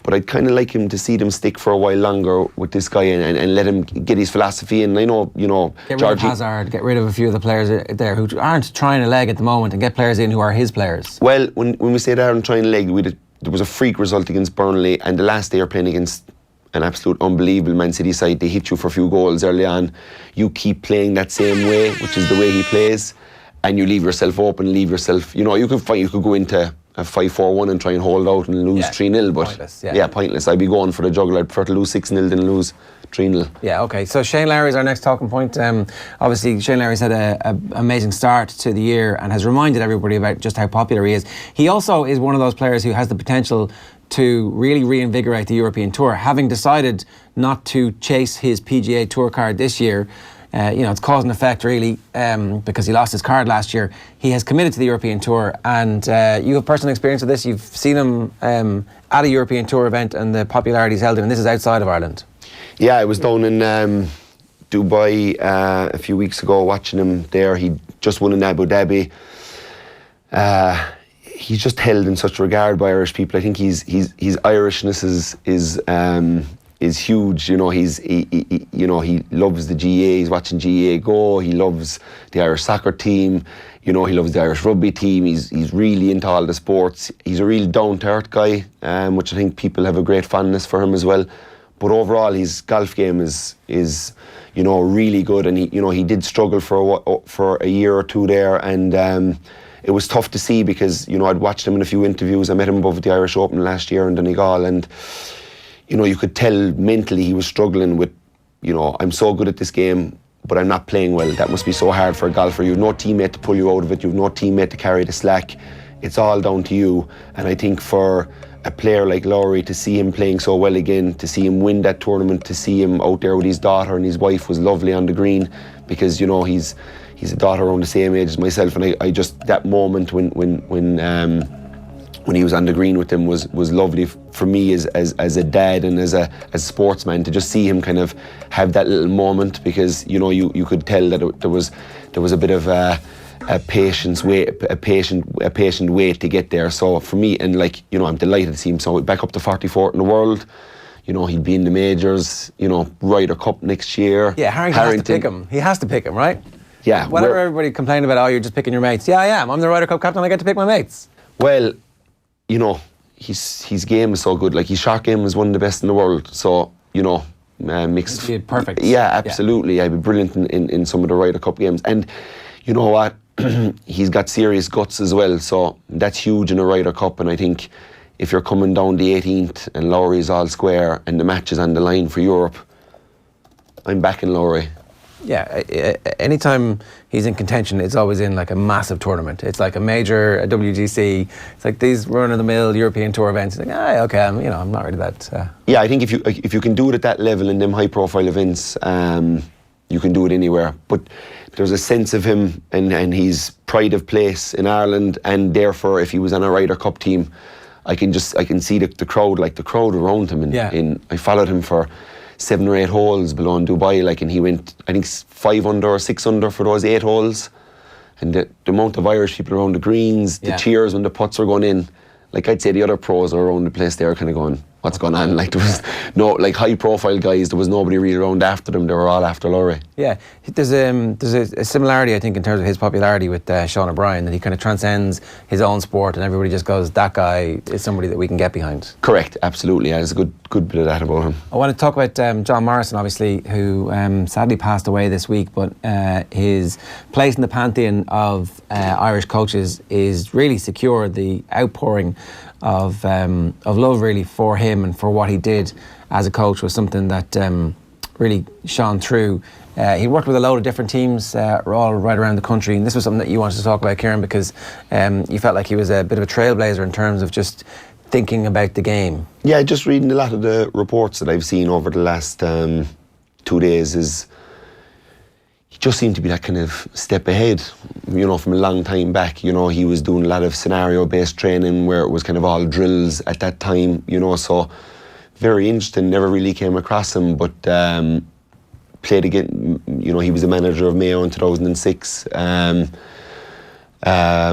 L: But I'd kind of like him to see them stick for a while longer with this guy and let him get his philosophy. And I know, you know,
A: get rid of Hazard, get rid of a few of the players there who aren't trying a leg at the moment, and get players in who are his players.
L: Well, when we say they aren't trying a leg, there was a freak result against Burnley, and the last day you're playing against an absolute unbelievable Man City side. They hit you for a few goals early on. You keep playing that same way, which is the way he plays, and you leave yourself open, you know, you could go into a 5-4-1 and try and hold out and lose 3-0, but pointless, pointless. I'd be going for the juggle. I'd prefer to lose 6-0 than lose 3-0.
A: Yeah, okay. So Shane Lowry is our next talking point. Obviously, Shane Lowry's had an amazing start to the year and has reminded everybody about just how popular he is. He also is one of those players who has the potential to really reinvigorate the European Tour. Having decided not to chase his PGA Tour card this year, you know, it's cause and effect really, because he lost his card last year. He has committed to the European Tour, and you have personal experience of this. You've seen him at a European Tour event and the popularity he's held in, and this is outside of Ireland.
L: Yeah, I was down in Dubai a few weeks ago watching him there. He just won in Abu Dhabi. He's just held in such regard by Irish people. I think his Irishness is huge. You know, he loves the GA. He's watching GA go. He loves the Irish soccer team. You know, he loves the Irish rugby team. He's really into all the sports. He's a real down-to-earth guy, which I think people have a great fondness for him as well. But overall, his golf game is you know, really good. And he did struggle for a year or two there, and it was tough to see because, you know, I'd watched him in a few interviews. I met him above the Irish Open last year in Donegal, and you know, you could tell mentally he was struggling with, you know, I'm so good at this game, but I'm not playing well. That must be so hard for a golfer. You have no teammate to pull you out of it. You have no teammate to carry the slack. It's all down to you. And I think for a player like Lowry, to see him playing so well again, to see him win that tournament, to see him out there with his daughter and his wife was lovely on the green, because, you know, he's a daughter around the same age as myself, and I just, that moment when he was on the green with them was lovely for me as a dad and as a sportsman, to just see him kind of have that little moment, because, you know, you could tell that there was a bit of a patient wait to get there. So for me, and like, you know, I'm delighted to see him so back up to 44th in the world. You know, he'll be in the majors, you know, Ryder Cup next year.
A: Yeah, Harrington has to pick him. He has to pick him, right?
L: Yeah.
A: Whatever everybody complained about, oh, you're just picking your mates. Yeah, I am. I'm the Ryder Cup captain. I get to pick my mates.
L: Well, you know, his game is so good. Like, his shot game is one of the best in the world. So, you know, mixed.
A: He'd be perfect.
L: Yeah, absolutely. Yeah. I'd be brilliant in some of the Ryder Cup games. And you know what? He's got serious guts as well. So that's huge in a Ryder Cup. And I think if you're coming down the 18th and Lowry's all square and the match is on the line for Europe, I'm backing Lowry.
A: Yeah, anytime he's in contention, it's always in like a massive tournament. It's like a major, a WGC. It's like these run-of-the-mill European Tour events. It's like, okay, I'm not really that.
L: Yeah, I think if you can do it at that level in them high-profile events, you can do it anywhere. But there's a sense of him and his pride of place in Ireland, and therefore, if he was on a Ryder Cup team, I can see the crowd, like the crowd around him. I followed him for 7 or 8 holes below in Dubai, like, and he went, I think, 5 under or 6 under for those 8 holes. And the amount of Irish people around the greens, the cheers when the putts were going in, like, I'd say the other pros are around the place there kind of going, what's going on. Like, there was no, like, high profile guys, there was nobody really around after them. They were all after Lowry.
A: Yeah, there's a similarity, I think, in terms of his popularity with Sean O'Brien, that he kind of transcends his own sport, and everybody just goes, that guy is somebody that we can get behind.
L: Correct, absolutely. Yeah, there's a good bit of that about him.
A: I want to talk about John Morrison, obviously, who sadly passed away this week, but his place in the pantheon of Irish coaches is really secure. The outpouring of love, really, for him and for what he did as a coach was something that really shone through. He worked with a load of different teams all right around the country, and this was something that you wanted to talk about, Kieran, because you felt like he was a bit of a trailblazer in terms of just thinking about the game.
L: Yeah, just reading a lot of the reports that I've seen over the last 2 days is he just seemed to be that kind of step ahead, you know, from a long time back. You know, he was doing a lot of scenario-based training where it was kind of all drills at that time, you know, so very interesting. Never really came across him, but played again, you know, he was a manager of Mayo in 2006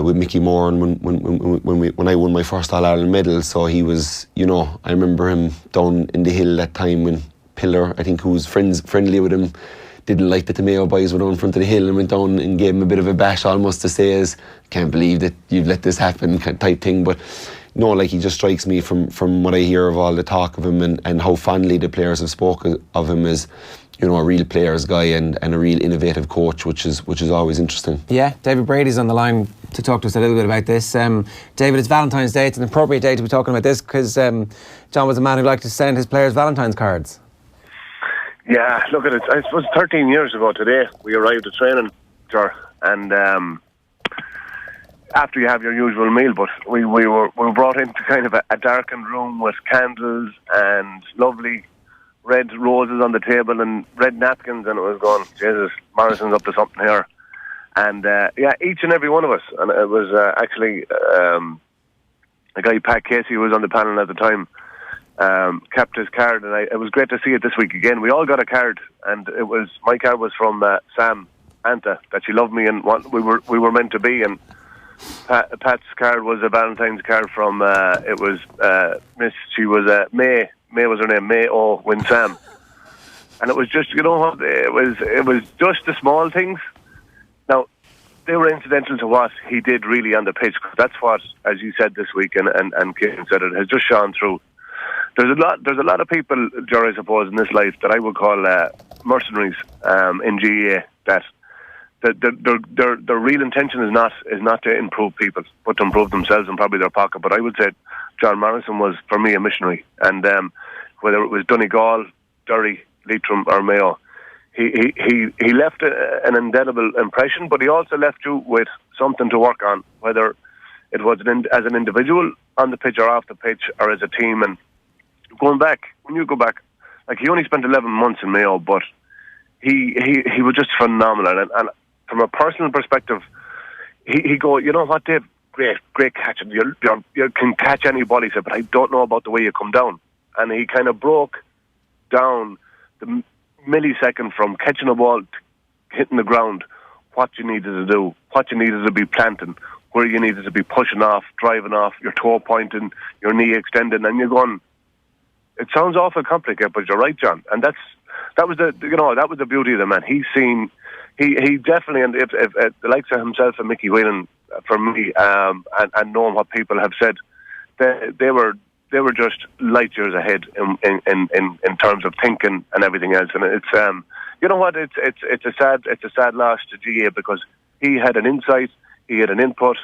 L: with Mickey Moore, and when I won my first All-Ireland medal, so he was, you know, I remember him down in the hill that time when Pillar, I think, who was friendly with him, didn't like that the Mayo boys were down in front of the hill, and went down and gave him a bit of a bash, almost to say, as, can't believe that you've let this happen type thing. But no, like, he just strikes me from what I hear of all the talk of him and how fondly the players have spoken of him as, you know, a real players guy and a real innovative coach, which is always interesting. Yeah,
A: David Brady's on the line to talk to us a little bit about this. David, it's Valentine's Day. It's an appropriate day to be talking about this because John was a man who liked to send his players Valentine's cards.
M: Yeah, look at it. I suppose 13 years ago today, we arrived at training, and after you have your usual meal, but we were brought into kind of a darkened room with candles and lovely red roses on the table and red napkins, and it was going, Jesus, Morrison's up to something here. And yeah, each and every one of us, and it was actually a guy, Pat Casey, who was on the panel at the time, kept his card, and it was great to see it this week again. We all got a card, and it was, my card was from Sam Anta, that she loved me and what we were meant to be, and Pat's card was a Valentine's card from it was Miss, she was May was her name, May O Win Sam. And it was just, you know what, it was just the small things. Now, they were incidental to what he did really on the pitch. That's what, as you said this week, and Kieran said it, has just shone through. There's a lot of people, Jerry, I suppose, in this life that I would call mercenaries in GAA, that their real intention is not to improve people, but to improve themselves and probably their pocket. But I would say John Morrison was, for me, a missionary. And whether it was Donegal, Derry, Leitrim or Mayo, he left an indelible impression, but he also left you with something to work on, whether it was as an individual on the pitch or off the pitch or as a team. And going back, when you go back, like, he only spent 11 months in Mayo, but he was just phenomenal. And from a personal perspective, he go, you know what, Dave, great catching. You can catch any ball, he said, but I don't know about the way you come down. And he kind of broke down the millisecond from catching a ball to hitting the ground, what you needed to do, what you needed to be planting, where you needed to be pushing off, driving off, your toe pointing, your knee extending, and you're going, it sounds awful complicated, but you're right, John. And that was the beauty of the man. He definitely, and if the likes of himself and Mickey Whelan, for me, and knowing what people have said, they were just light years ahead in terms of thinking and everything else. And it's you know what, it's a sad loss to GA, because he had an insight, he had an input.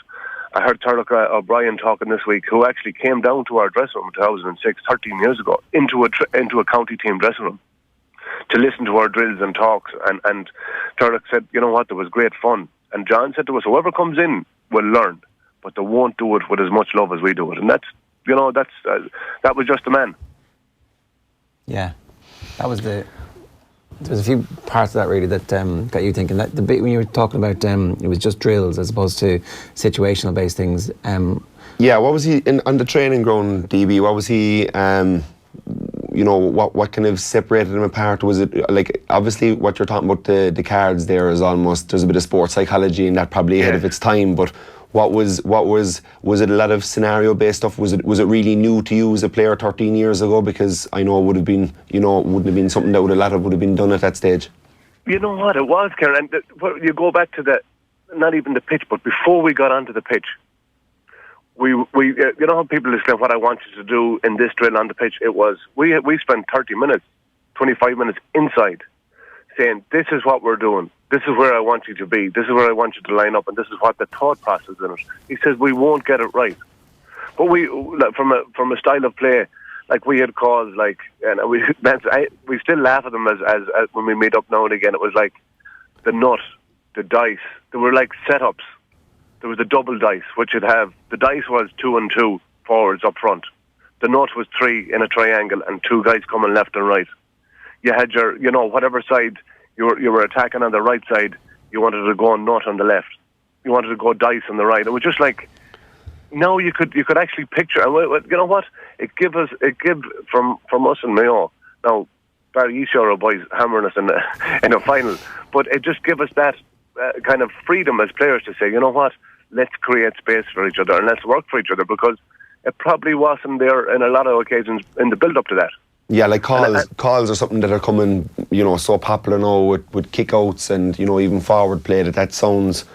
M: I heard Clarke O'Brien talking this week, who actually came down to our dressing room in 2006, 13 years ago, into a county team dressing room to listen to our drills and talks. And Clarke said, you know what, there was great fun. And John said to us, whoever comes in will learn, but they won't do it with as much love as we do it. And that was just the man.
A: Yeah, that was there's a few parts of that really that got you thinking. That the bit when you were talking about it was just drills as opposed to situational based things.
L: Yeah, what was he on the training ground, DB? What was he? You know, what kind of separated him apart? Was it like, obviously what you're talking about, the cards there is almost, there's a bit of sports psychology in that, probably ahead of its time, but was it a lot of scenario based stuff? Was it really new to you as a player 13 years ago? Because I know it would have been, it wouldn't have been something that would have been done at that stage.
M: You know what, it was, Kieran, and you go back to not even the pitch, but before we got onto the pitch, we you know how people explain what I want you to do in this drill on the pitch? It was, we spent 30 minutes, 25 minutes inside saying, this is what we're doing. This is where I want you to be. This is where I want you to line up, and this is what the thought process in it. He says we won't get it right, but we, from a style of play, like we had calls like, and we still laugh at them as when we meet up now and again. It was like the nut, the dice. They were like setups. There was a double dice, which would have, the dice was 2 and 2 forwards up front. The nut was 3 in a triangle and 2 guys coming left and right. You had your, whatever side you were attacking on the right side, you wanted to go nut on the left. You wanted to go dice on the right. It was just like, now you could actually picture, and you know what? It gave from us and Mayo. Now, Barry, you sure are boys hammering us in a final, but it just gave us that kind of freedom as players to say, you know what? Let's create space for each other and let's work for each other, because it probably wasn't there in a lot of occasions in the build-up to that.
L: Yeah, like calls are something that are coming, so popular now with kick-outs and, even forward play. That sounds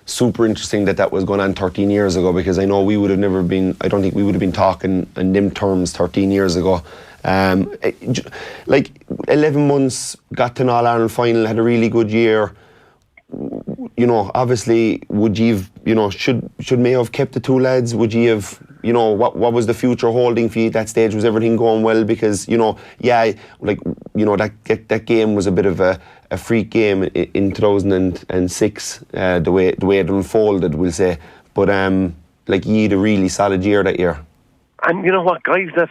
L: super interesting that was going on 13 years ago, because I know we would have never been, I don't think we would have been talking in them terms 13 years ago. Like 11 months, got to an All-Ireland final, had a really good year. Obviously, would you have, should Mayo have kept the 2 lads? Would you have, what was the future holding for you at that stage? Was everything going well? Because, that game was a bit of a freak game in 2006, the way it unfolded, we'll say. But, you had a really solid year that year.
M: And you know what, guys, guys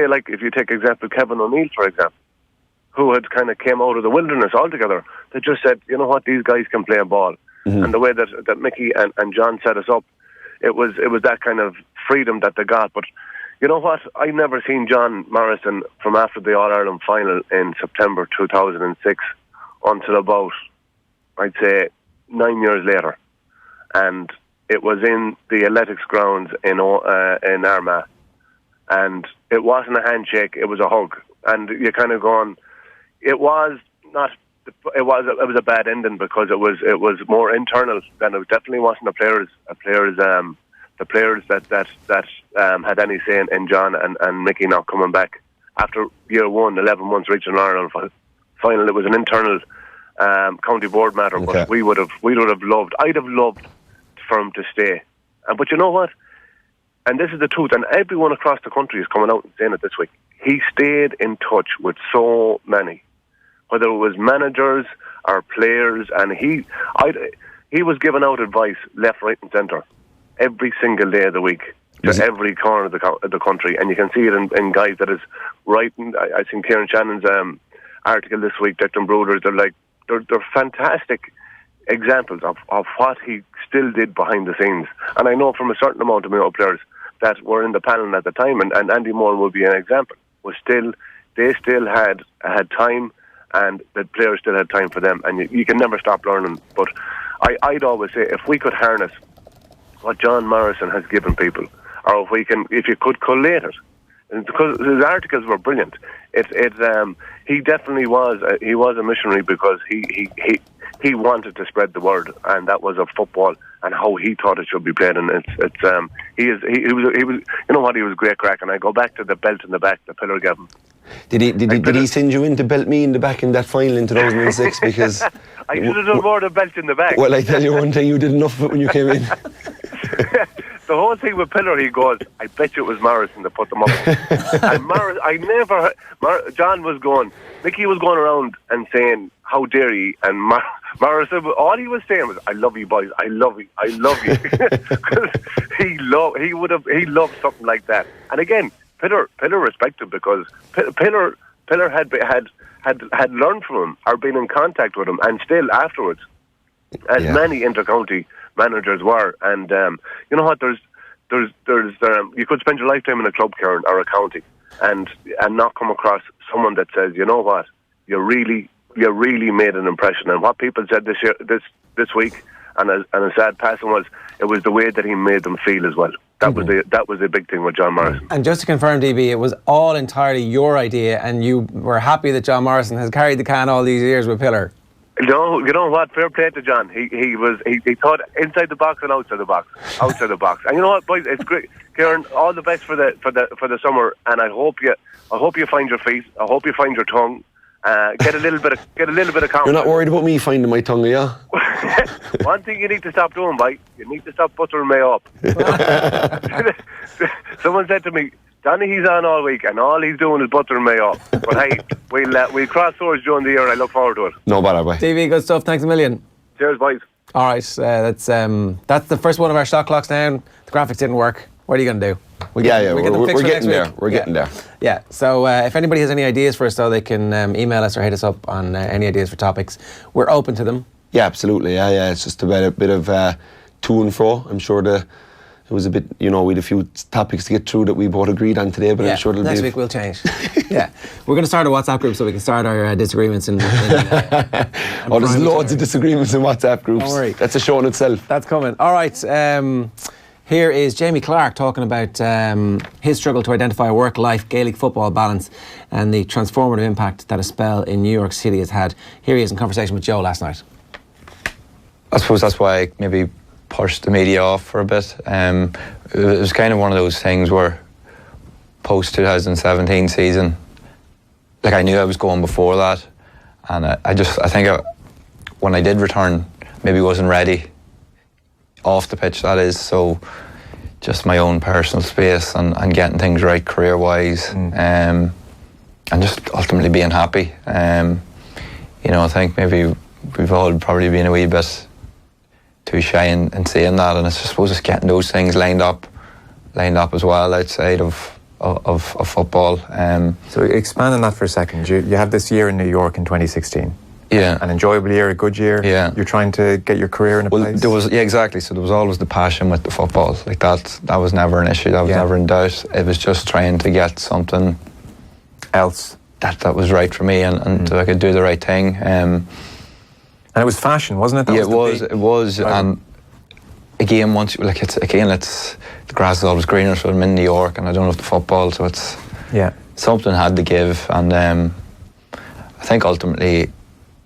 M: like, if you take example, Kevin O'Neill, for example, who had kind of came out of the wilderness altogether, they just said, you know what, these guys can play a ball. Mm-hmm. And the way that Mickey and John set us up, it was that kind of freedom that they got. But you know what, I never seen John Morrison from after the All-Ireland final in September 2006 until about, I'd say, 9 years later. And it was in the athletics grounds in Armagh. And it wasn't a handshake, it was a hug. And you're kind of going, it was a bad ending, because it was more internal than it definitely wasn't the players that had any say in John and Mickey not coming back after year 1, 11 months reaching an Ireland final. It was an internal county board matter, okay. But we would have loved. I'd have loved for him to stay. But you know what? And this is the truth, and everyone across the country is coming out and saying it this week. He stayed in touch with so many, whether it was managers or players, and he was giving out advice left, right and centre every single day of the week to every corner of the country, and you can see it in guys that is writing. I think Kieran Shannon's article this week, Declan Brothers, they're fantastic examples of what he still did behind the scenes. And I know from a certain amount of Mayo players that were in the panel at the time, and Andy Moore would be an example, they still had time, and the players still had time for them, and you can never stop learning. But I'd always say, if we could harness what John Morrison has given people, or if you could collate it, and because his articles were brilliant, he definitely was a missionary, because he wanted to spread the word, and that was of football and how he thought it should be played. And he was you know what, he was great crack. And I go back to the belt in the back, the pillar gave him.
L: Did he send you in to belt me in the back in that final in 2006? Because
M: I should have done more than belt in the back.
L: Well, I tell you one thing, you did enough of it when you came in.
M: The whole thing with Pillar, he goes, I bet you it was Morrison that put them up. And John was going, Mickey was going around and saying, how dare you? And Morrison, all he was saying was, I love you boys, I love you. Because he loved something like that. And again, Pillar respected, because Pillar had learned from him, or been in contact with him, and still afterwards, as many intercounty managers were. And you know what, there's you could spend your lifetime in a club, Kieran, or a county, and not come across someone that says, you know what, you really made an impression. And what people said this week, and a sad passing was, it was the way that he made them feel as well. That was a big thing with John Morrison.
A: And just to confirm, DB, it was all entirely your idea, and you were happy that John Morrison has carried the can all these years with Pillar.
M: No, you know what? Fair play to John. He thought inside the box and outside the box, And you know what, boys? It's great, Kieran. All the best for the summer, and I hope you find your feet. I hope you find your tongue. Get a little bit of confidence.
L: You're not worried about me finding my tongue, are you?
M: One thing you need to stop doing, boy, you need to stop buttering me up. Someone said to me, Donaghy's on all week and all he's doing is buttering me up. But hey, we'll cross swords during the year. I look forward to it.
L: No bother, boy.
A: DB, good stuff. Thanks a million.
M: Cheers, boys.
A: All right, that's the first one of our shot clocks down. The graphics didn't work. What are you going to do?
L: We're getting there. We're getting there.
A: Yeah. So if anybody has any ideas for us, though, they can email us or hit us up on any ideas for topics. We're open to them.
L: Yeah, absolutely. Yeah. It's just about a bit of to and fro. I'm sure it was a bit, we had a few topics to get through that we both agreed on today, but I'm sure
A: next week we'll change. Yeah. We're going to start a WhatsApp group so we can start our disagreements.
L: There's loads of disagreements in WhatsApp groups.
A: Don't worry.
L: That's a show in itself.
A: That's coming. All right. Here is Jamie Clarke talking about his struggle to identify a work-life Gaelic football balance and the transformative impact that a spell in New York City has had. Here he is in conversation with Joe last night.
N: I suppose that's why I maybe pushed the media off for a bit. It was kind of one of those things where post-2017 season, like I knew I was going before that, and I think when I did return, maybe wasn't ready off the pitch, that is, so just my own personal space and getting things right career-wise, and just ultimately being happy. I think maybe we've all probably been a wee bit too shy in saying that, and I suppose it's getting those things lined up as well outside of football.
C: So expand on that for a second. You had this year in New York in 2016.
N: Yeah.
C: An enjoyable year, a good year.
N: Yeah.
C: You're trying to get your career in a place.
N: Exactly. So there was always the passion with the football. Like that was never an issue. That was never in doubt. It was just trying to get something
C: else
N: that was right for me and so I could do the right thing.
C: And it was fashion, wasn't it?
N: It was. And again, the grass is always greener. So I'm in New York, and I don't have the football, so it's something had to give. And I think ultimately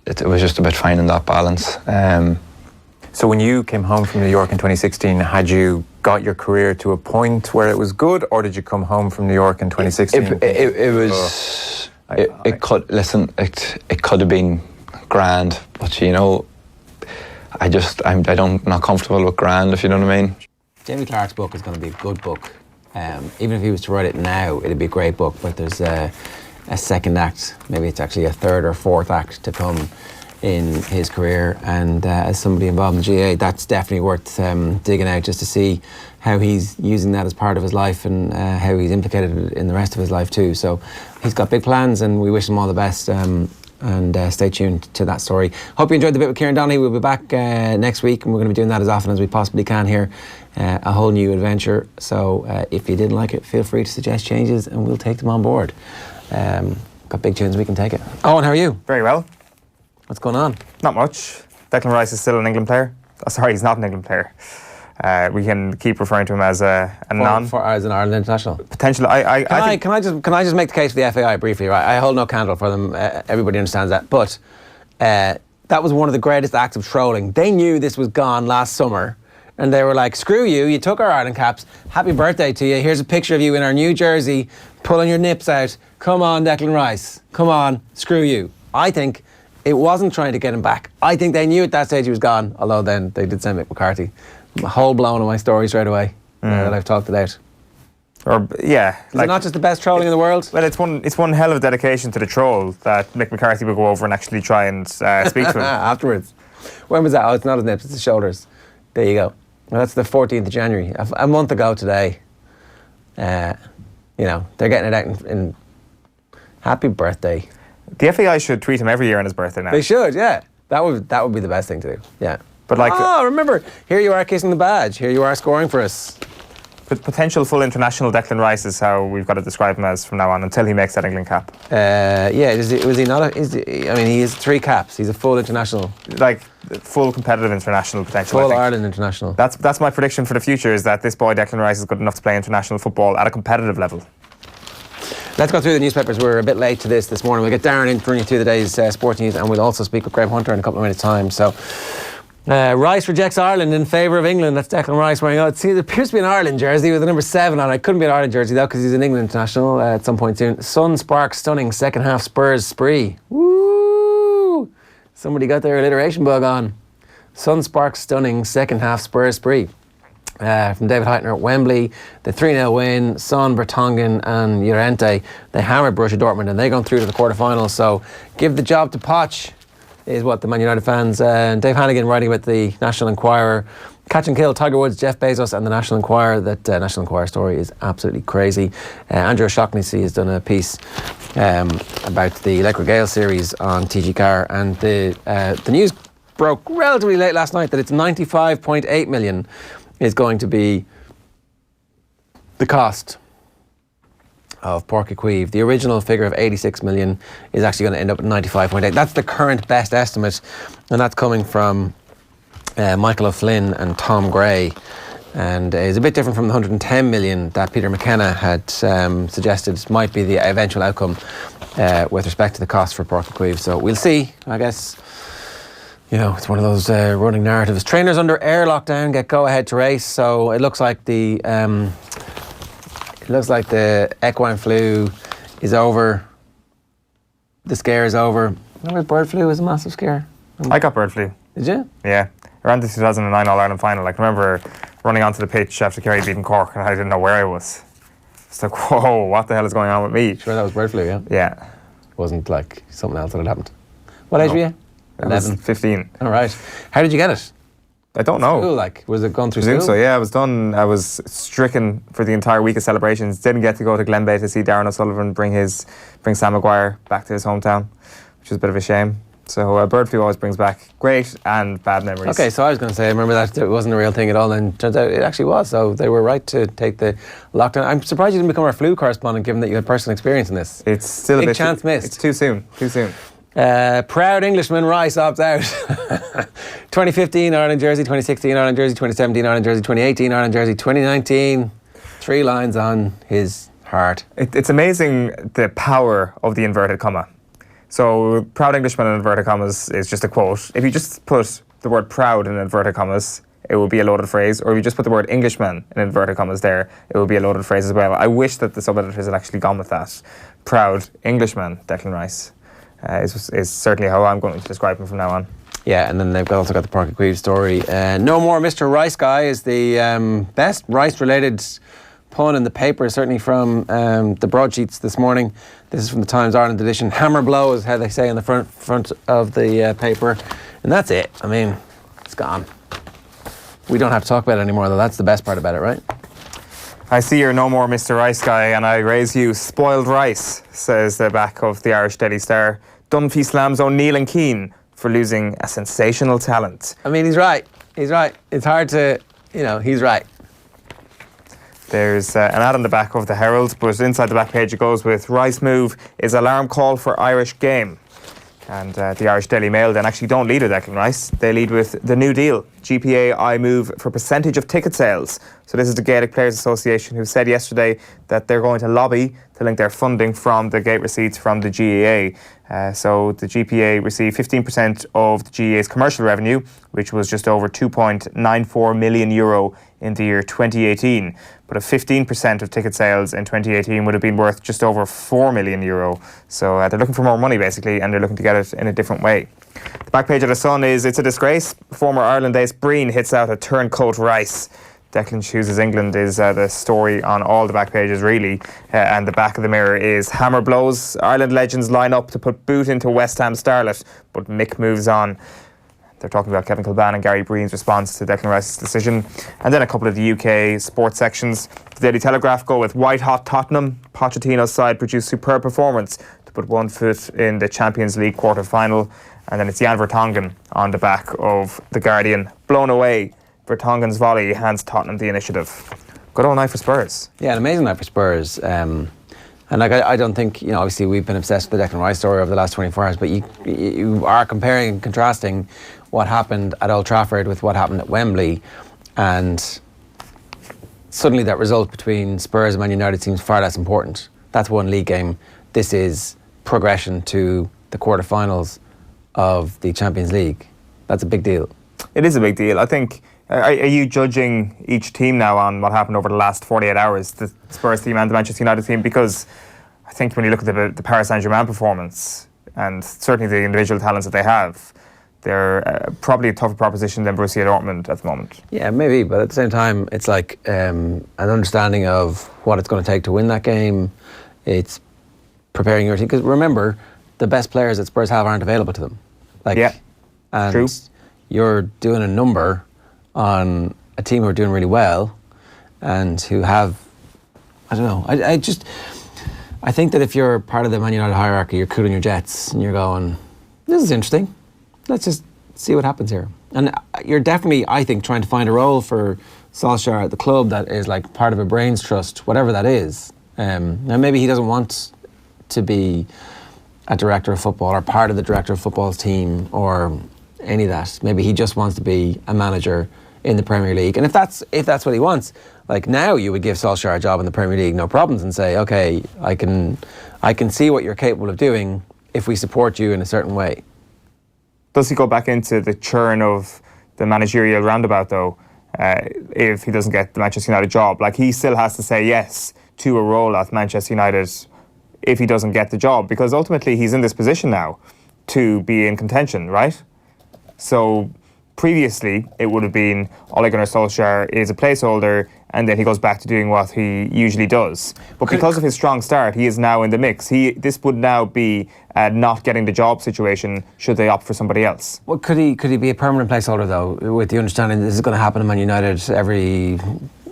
N: it was just about finding that balance.
C: So when you came home from New York in 2016, had you got your career to a point where it was good, or did you come home from New York in 2016?
N: It was. It could have been grand, but I'm not comfortable with grand, if you know what I mean.
A: Jamie Clarke's book is going to be a good book. Even if he was to write it now, it'd be a great book. But there's a second act, maybe it's actually a third or fourth act to come in his career. And as somebody involved in the GA, that's definitely worth digging out just to see how he's using that as part of his life and how he's implicated it in the rest of his life too. So he's got big plans, and we wish him all the best. And stay tuned to that story. Hope you enjoyed the bit with Kieran Donaghy. We'll be back next week, and we're going to be doing that as often as we possibly can here. A whole new adventure. So if you didn't like it, feel free to suggest changes, and we'll take them on board. Got big tunes, we can take it. Owen, how are you?
B: Very well.
A: What's going on?
B: Not much. Declan Rice is still an England player. Oh, sorry, he's not an England player. We can keep referring to him as as an
A: Ireland international.
B: Potential.
A: Can I just make the case for the FAI briefly? Right, I hold no candle for them. Everybody understands that. But that was one of the greatest acts of trolling. They knew this was gone last summer, and they were like, "Screw you! You took our Ireland caps. Happy birthday to you. Here's a picture of you in our new jersey, pulling your nips out. Come on, Declan Rice. Come on. Screw you." I think it wasn't trying to get him back. I think they knew at that stage he was gone. Although then they did send Mick McCarthy. A hole blown in my story straight away that I've talked it out.
B: Is it
A: not just the best trolling in the world?
B: Well, it's one hell of a dedication to the troll that Mick McCarthy will go over and actually try and speak to him
A: afterwards. When was that? Oh, it's not his nips, it's his shoulders. There you go. Well, that's the 14th of January, a month ago today. They're getting it out in happy birthday.
B: The FAI should tweet him every year on his birthday now.
A: They should, yeah. That would be the best thing to do. Yeah.
B: But
A: remember, here you are kissing the badge. Here you are scoring for us.
B: potential full international Declan Rice is how we've got to describe him as from now on until he makes that England cap.
A: Was he not? He has 3 caps. He's a full international,
B: like full competitive international potential.
A: Full Ireland international.
B: That's my prediction for the future, is that this boy Declan Rice is good enough to play international football at a competitive level.
A: Let's go through the newspapers. We're a bit late to this morning. We'll get Darren in to run you through the day's sports news, and we'll also speak with Graham Hunter in a couple of minutes' time. So, Rice rejects Ireland in favour of England. That's Declan Rice wearing out. See, there appears to be an Ireland jersey with the number 7 on it. Couldn't be an Ireland jersey though, because he's an England international at some point soon. Sun sparks stunning second half Spurs spree. Woo! Somebody got their alliteration bug on. Sun sparks stunning second half Spurs spree. From David Heitner at Wembley, the 3-0 win. Son, Vertonghen and Llorente, they hammered Borussia Dortmund and they're going through to the quarterfinals. So give the job to Poch, is what the Man United fans. Dave Hannigan writing about the National Enquirer. Catch and kill Tiger Woods, Jeff Bezos and the National Enquirer. That National Enquirer story is absolutely crazy. Andrew O'Shaughnessy has done a piece about the Lakewood Gale series on TG Carr, and the news broke relatively late last night that it's 95.8 million is going to be the cost of Páirc Uí Chaoimh. The original figure of 86 million is actually going to end up at 95.8. That's the current best estimate, and that's coming from Michael O'Flynn and Tom Gray, and is a bit different from the 110 million that Peter McKenna had suggested might be the eventual outcome with respect to the cost for Páirc Uí Chaoimh. So we'll see, I guess. You know, it's one of those running narratives. Trainers under air lockdown get go-ahead to race, so it looks like the equine flu is over. The scare is over. Remember bird flu was a massive scare?
B: I got bird flu.
A: Did you?
B: Yeah. Around the 2009 All-Ireland final. Like, I remember running onto the pitch after Kerry beating Cork and I didn't know where I was. It's like, whoa, what the hell is going on with me?
A: Sure, that was bird flu, yeah?
B: Yeah.
A: It wasn't like something else that had happened. What age were you?
B: 11. 15.
A: All right. How did you get it?
B: I don't know.
A: School, like, was it gone through
B: I presume
A: school?
B: so, yeah. I was done. I was stricken for the entire week of celebrations. Didn't get to go to Glenbeigh to see Darren O'Sullivan bring Sam Maguire back to his hometown, which was a bit of a shame. So bird flu always brings back great and bad memories.
A: Okay, so I was going to say, I remember that it wasn't a real thing at all, and turns out it actually was. So they were right to take the lockdown. I'm surprised you didn't become our flu correspondent, given that you had personal experience in this.
B: It's still a bit
A: chance missed.
B: It's too soon. Too soon.
A: Proud Englishman Rice opts out. 2015 Ireland jersey, 2016 Ireland jersey, 2017 Ireland jersey, 2018 Ireland jersey, 2019. 3 lines on his heart.
B: It's amazing the power of the inverted comma. So, proud Englishman in inverted commas is just a quote. If you just put the word proud in inverted commas, it will be a loaded phrase. Or if you just put the word Englishman in inverted commas there, it will be a loaded phrase as well. I wish that the sub-editors had actually gone with that. Proud Englishman, Declan Rice. Is certainly how I'm going to describe him from now on.
A: Yeah, and then they've also got the Páirc Uí Chaoimh story. No more Mr. Rice Guy is the best Rice-related pun in the paper, certainly from the broadsheets this morning. This is from the Times Ireland edition. Hammer blow is how they say on the front of the paper. And that's it. I mean, it's gone. We don't have to talk about it anymore, though. That's the best part about it, right?
B: I see you're no more Mr. Rice Guy, and I raise you spoiled rice, says the back of the Irish Daily Star. Dunphy slams O'Neill and Keane for losing a sensational talent.
A: I mean, he's right. He's right. It's hard to, he's right.
B: There's an ad on the back of the Herald, but inside the back page it goes with Rice move is alarm call for Irish game. And the Irish Daily Mail then actually don't lead with Declan Rice. They lead with the New Deal. GPA I move for percentage of ticket sales. So this is the Gaelic Players Association, who said yesterday that they're going to lobby to link their funding from the gate receipts from the GAA. So the GPA received 15% of the GAA's commercial revenue, which was just over €2.94 million in the year 2018. But a 15% of ticket sales in 2018 would have been worth just over €4 million. So they're looking for more money, basically, and they're looking to get it in a different way. The back page of The Sun is, it's a disgrace. Former Ireland ace Breen hits out a turncoat Rice. Declan chooses England is the story on all the back pages, really. And the back of the Mirror is hammer blows. Ireland legends line up to put boot into West Ham starlet, but Mick moves on. They're talking about Kevin Kilbane and Gary Breen's response to Declan Rice's decision. And then a couple of the UK sports sections. The Daily Telegraph go with white hot Tottenham. Pochettino's side produced superb performance to put one foot in the Champions League quarter-final. And then it's Jan Vertonghen on the back of The Guardian. Blown away. Vertonghen's volley hands Tottenham the initiative. Good old night for Spurs.
A: Yeah, an amazing night for Spurs. And like I don't think, obviously we've been obsessed with the Declan Rice story over the last 24 hours, but you are comparing and contrasting what happened at Old Trafford with what happened at Wembley, and suddenly that result between Spurs and Man United seems far less important. That's one league game. This is progression to the quarterfinals of the Champions League. That's a big deal.
B: It is a big deal. I think, are you judging each team now on what happened over the last 48 hours, the Spurs team and the Manchester United team? Because I think when you look at the Paris Saint-Germain performance, and certainly the individual talents that they have, they're probably a tougher proposition than Borussia Dortmund at the moment.
A: Yeah, maybe, but at the same time, it's like an understanding of what it's going to take to win that game. It's preparing your team. Because remember, the best players that Spurs have aren't available to them. And
B: true.
A: You're doing a number on a team who are doing really well and who have, I don't know, I think that if you're part of the Man United hierarchy, you're cooling your jets and you're going, this is interesting. Let's just see what happens here. And you're definitely, I think, trying to find a role for Solskjaer at the club that is like part of a brains trust, whatever that is. Now maybe he doesn't want to be a director of football or part of the director of football's team or any of that. Maybe he just wants to be a manager in the Premier League. And if that's what he wants, like now you would give Solskjaer a job in the Premier League, no problems, and say, okay, I can see what you're capable of doing if we support you in a certain way.
B: Does he go back into the churn of the managerial roundabout though, if he doesn't get the Manchester United job? Like, he still has to say yes to a role at Manchester United if he doesn't get the job, because ultimately he's in this position now to be in contention, right? So previously it would have been Ole Gunnar Solskjaer is a placeholder and then he goes back to doing what he usually does. But because of his strong start, he is now in the mix. This would now be a not getting the job situation should they opt for somebody else.
A: Well, could he be a permanent placeholder though, with the understanding this is going to happen in Man United every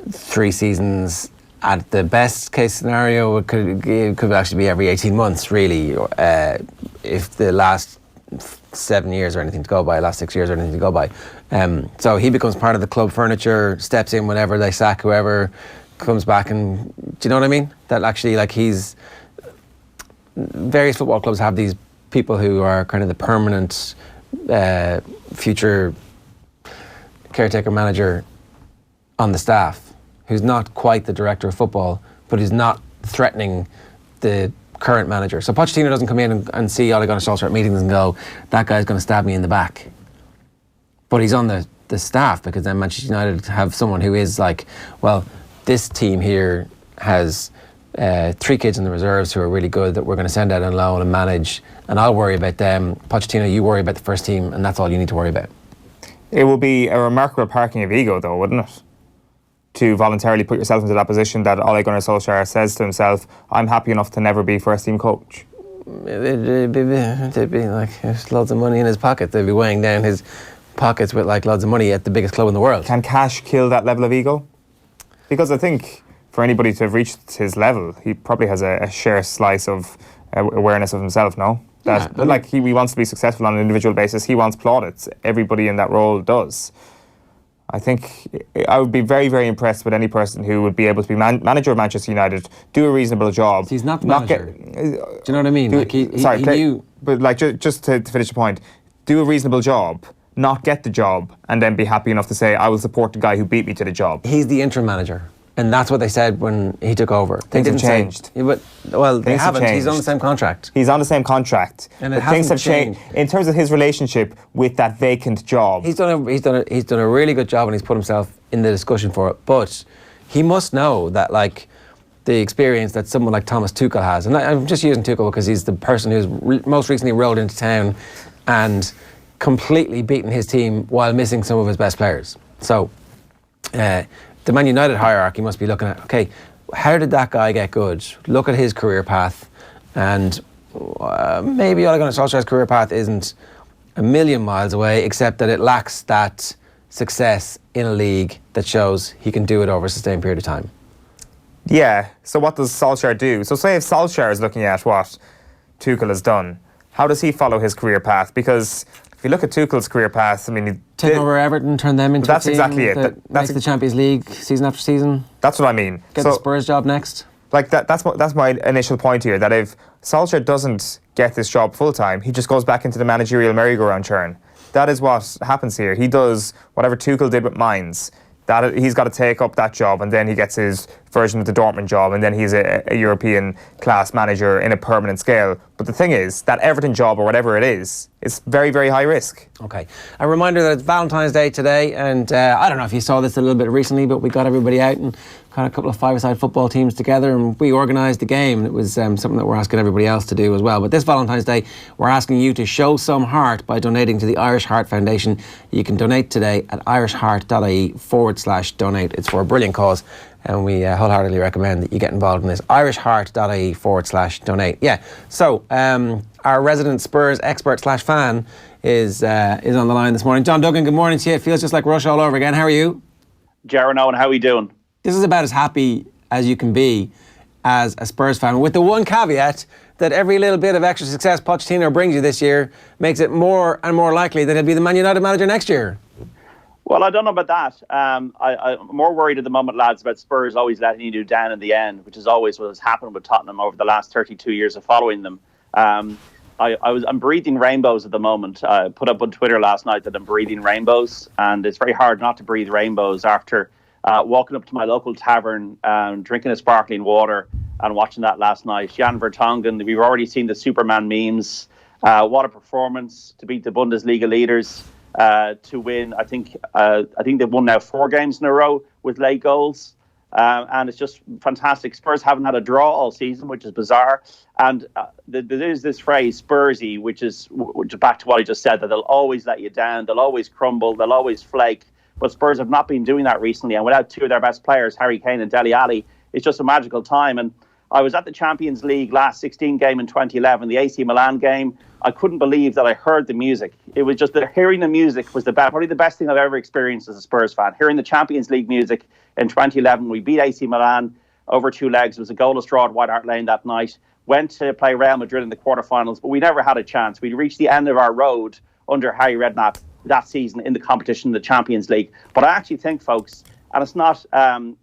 A: 3 seasons? At the best case scenario, it could actually be every 18 months, really, if the last 7 years or anything to go by, last 6 years or anything to go by. So he becomes part of the club furniture, steps in whenever they sack whoever, comes back, and do you know what I mean? That actually, like, various football clubs have these people who are kind of the permanent future caretaker manager on the staff, who's not quite the director of football, but who's not threatening the current manager. So Pochettino doesn't come in and see Ole Gunnar Solskjaer at meetings and go, that guy's going to stab me in the back. But he's on the staff, because then Manchester United have someone who is like, well, this team here has 3 kids in the reserves who are really good that we're going to send out on loan and manage, and I'll worry about them. Pochettino, you worry about the first team, and that's all you need to worry about.
B: It will be a remarkable parking of ego though, wouldn't it? To voluntarily put yourself into that position that Ole Gunnar Solskjaer says to himself, I'm happy enough to never be first team coach.
A: It'd be like, there's loads of money in his pocket. They'd be weighing down his pockets with like loads of money at the biggest club in the world.
B: Can cash kill that level of ego? Because I think for anybody to have reached his level, he probably has a share slice of awareness of himself, no? That he wants to be successful on an individual basis. He wants plaudits. Everybody in that role does. I think I would be very, very impressed with any person who would be able to be manager of Manchester United, do a reasonable job.
A: He's not the manager. Do you know what I mean?
B: Just to finish the point, do a reasonable job, not get the job, and then be happy enough to say, I will support the guy who beat me to the job.
A: He's the interim manager. And that's what they said when he took over.
B: Things have changed.
A: They haven't. He's on the same contract.
B: He's on the same contract.
A: And
B: things have changed in terms of his relationship with that vacant job.
A: He's done a really good job, and he's put himself in the discussion for it. But he must know that, like, the experience that someone like Thomas Tuchel has, and I'm just using Tuchel because he's the person who's most recently rolled into town and completely beaten his team while missing some of his best players. So the Man United hierarchy must be looking at, okay, how did that guy get good? Look at his career path, and maybe Ole Gunnar Solskjaer's career path isn't a million miles away, except that it lacks that success in a league that shows he can do it over a sustained period of time.
B: Yeah, so what does Solskjaer do? So say if Solskjaer is looking at what Tuchel has done, how does he follow his career path? Because if you look at Tuchel's career path, I mean,
A: take over Everton, turn them into
B: that's
A: a team
B: exactly it.
A: that makes the Champions League season after season.
B: That's what I mean.
A: Get the Spurs job next.
B: Like that's my initial point here. That if Solskjaer doesn't get this job full time, he just goes back into the managerial merry-go-round churn. That is what happens here. He does whatever Tuchel did with Mainz. That he's got to take up that job, and then he gets his version of the Dortmund job, and then he's a European class manager in a permanent scale. But the thing is, that Everton job or whatever it is, it's very, very high risk.
A: Okay. A reminder that it's Valentine's Day today, and I don't know if you saw this a little bit recently, but we got everybody out and got a couple of five-a-side football teams together, and we organised the game, and it was something that we're asking everybody else to do as well. But this Valentine's Day, we're asking you to show some heart by donating to the Irish Heart Foundation. You can donate today at irishheart.ie/donate. It's for a brilliant cause, and we wholeheartedly recommend that you get involved in this. irishheart.ie/donate. Yeah, so our resident Spurs expert/fan is on the line this morning. John Duggan, good morning to you. It feels just like Rush all over again. How are you?
O: Jaron Owen, how are we doing?
A: This is about as happy as you can be as a Spurs fan, with the one caveat that every little bit of extra success Pochettino brings you this year makes it more and more likely that he'll be the Man United manager next year.
O: Well, I don't know about that. I'm more worried at the moment, lads, about Spurs always letting you down in the end, which is always what has happened with Tottenham over the last 32 years of following them. I'm breathing rainbows at the moment. I put up on Twitter last night that I'm breathing rainbows, and it's very hard not to breathe rainbows after walking up to my local tavern, drinking a sparkling water and watching that last night. Jan Vertonghen, we've already seen the Superman memes. What a performance to beat the Bundesliga leaders, to win. I think they've won now 4 games in a row with late goals. And it's just fantastic. Spurs haven't had a draw all season, which is bizarre. And there's this phrase, Spursy, which is back to what I just said, that they'll always let you down, they'll always crumble, they'll always flake. But Spurs have not been doing that recently. And without 2 of their best players, Harry Kane and Dele Alli, it's just a magical time. And I was at the Champions League last 16 game in 2011, the AC Milan game. I couldn't believe that I heard the music. It was just that hearing the music was probably the best thing I've ever experienced as a Spurs fan. Hearing the Champions League music in 2011, we beat AC Milan over 2 legs. It was a goalless draw at White Hart Lane that night. Went to play Real Madrid in the quarterfinals, but we never had a chance. We reached the end of our road under Harry Redknapp that season in the competition in the Champions League. But I actually think, folks, and it's not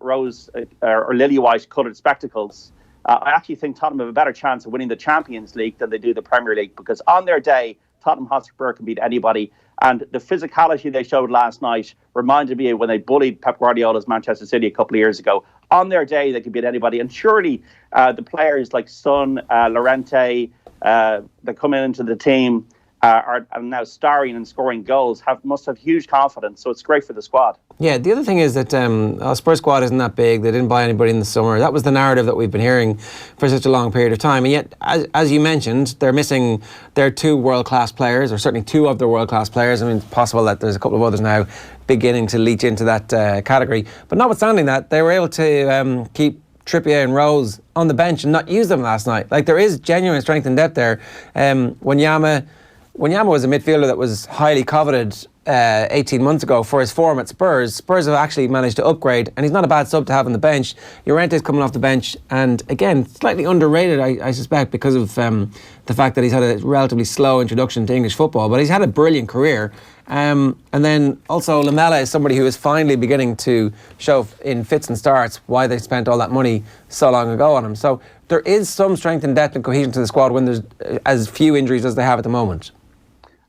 O: rose or lily-white coloured spectacles, I actually think Tottenham have a better chance of winning the Champions League than they do the Premier League, because on their day, Tottenham Hotspur can beat anybody. And the physicality they showed last night reminded me of when they bullied Pep Guardiola's Manchester City a couple of years ago. On their day, they could beat anybody. And surely the players like Son, Llorente, that come into the team are now starring and scoring goals, must have huge confidence. So it's great for the squad.
A: Yeah, the other thing is that our Spurs squad isn't that big. They didn't buy anybody in the summer. That was the narrative that we've been hearing for such a long period of time. And yet, as you mentioned, they're missing their 2 world-class players, or certainly 2 of their world-class players. I mean, it's possible that there's a couple of others now beginning to leach into that category. But notwithstanding that, they were able to keep Trippier and Rose on the bench and not use them last night. Like, there is genuine strength and depth there. Wanyama was a midfielder that was highly coveted 18 months ago for his form at Spurs. Spurs have actually managed to upgrade, and he's not a bad sub to have on the bench. Llorente's coming off the bench, and again, slightly underrated, I suspect, because of the fact that he's had a relatively slow introduction to English football, but he's had a brilliant career. And then also Lamela is somebody who is finally beginning to show in fits and starts why they spent all that money so long ago on him. So there is some strength and depth and cohesion to the squad when there's as few injuries as they have at the moment.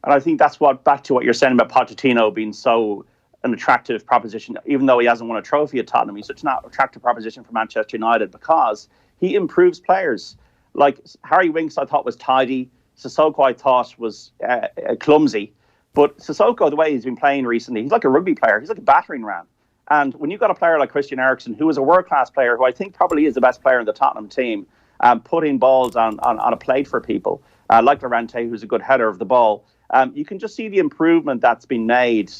O: And I think that's back to what you're saying about Pochettino being so an attractive proposition. Even though he hasn't won a trophy at Tottenham, he's such an attractive proposition for Manchester United because he improves players. Like Harry Winks, I thought was tidy. Sissoko, I thought was clumsy. But Sissoko, the way he's been playing recently, he's like a rugby player. He's like a battering ram. And when you've got a player like Christian Eriksen, who is a world-class player, who I think probably is the best player in the Tottenham team, putting balls on a plate for people, like Llorente, who's a good header of the ball, you can just see the improvement that's been made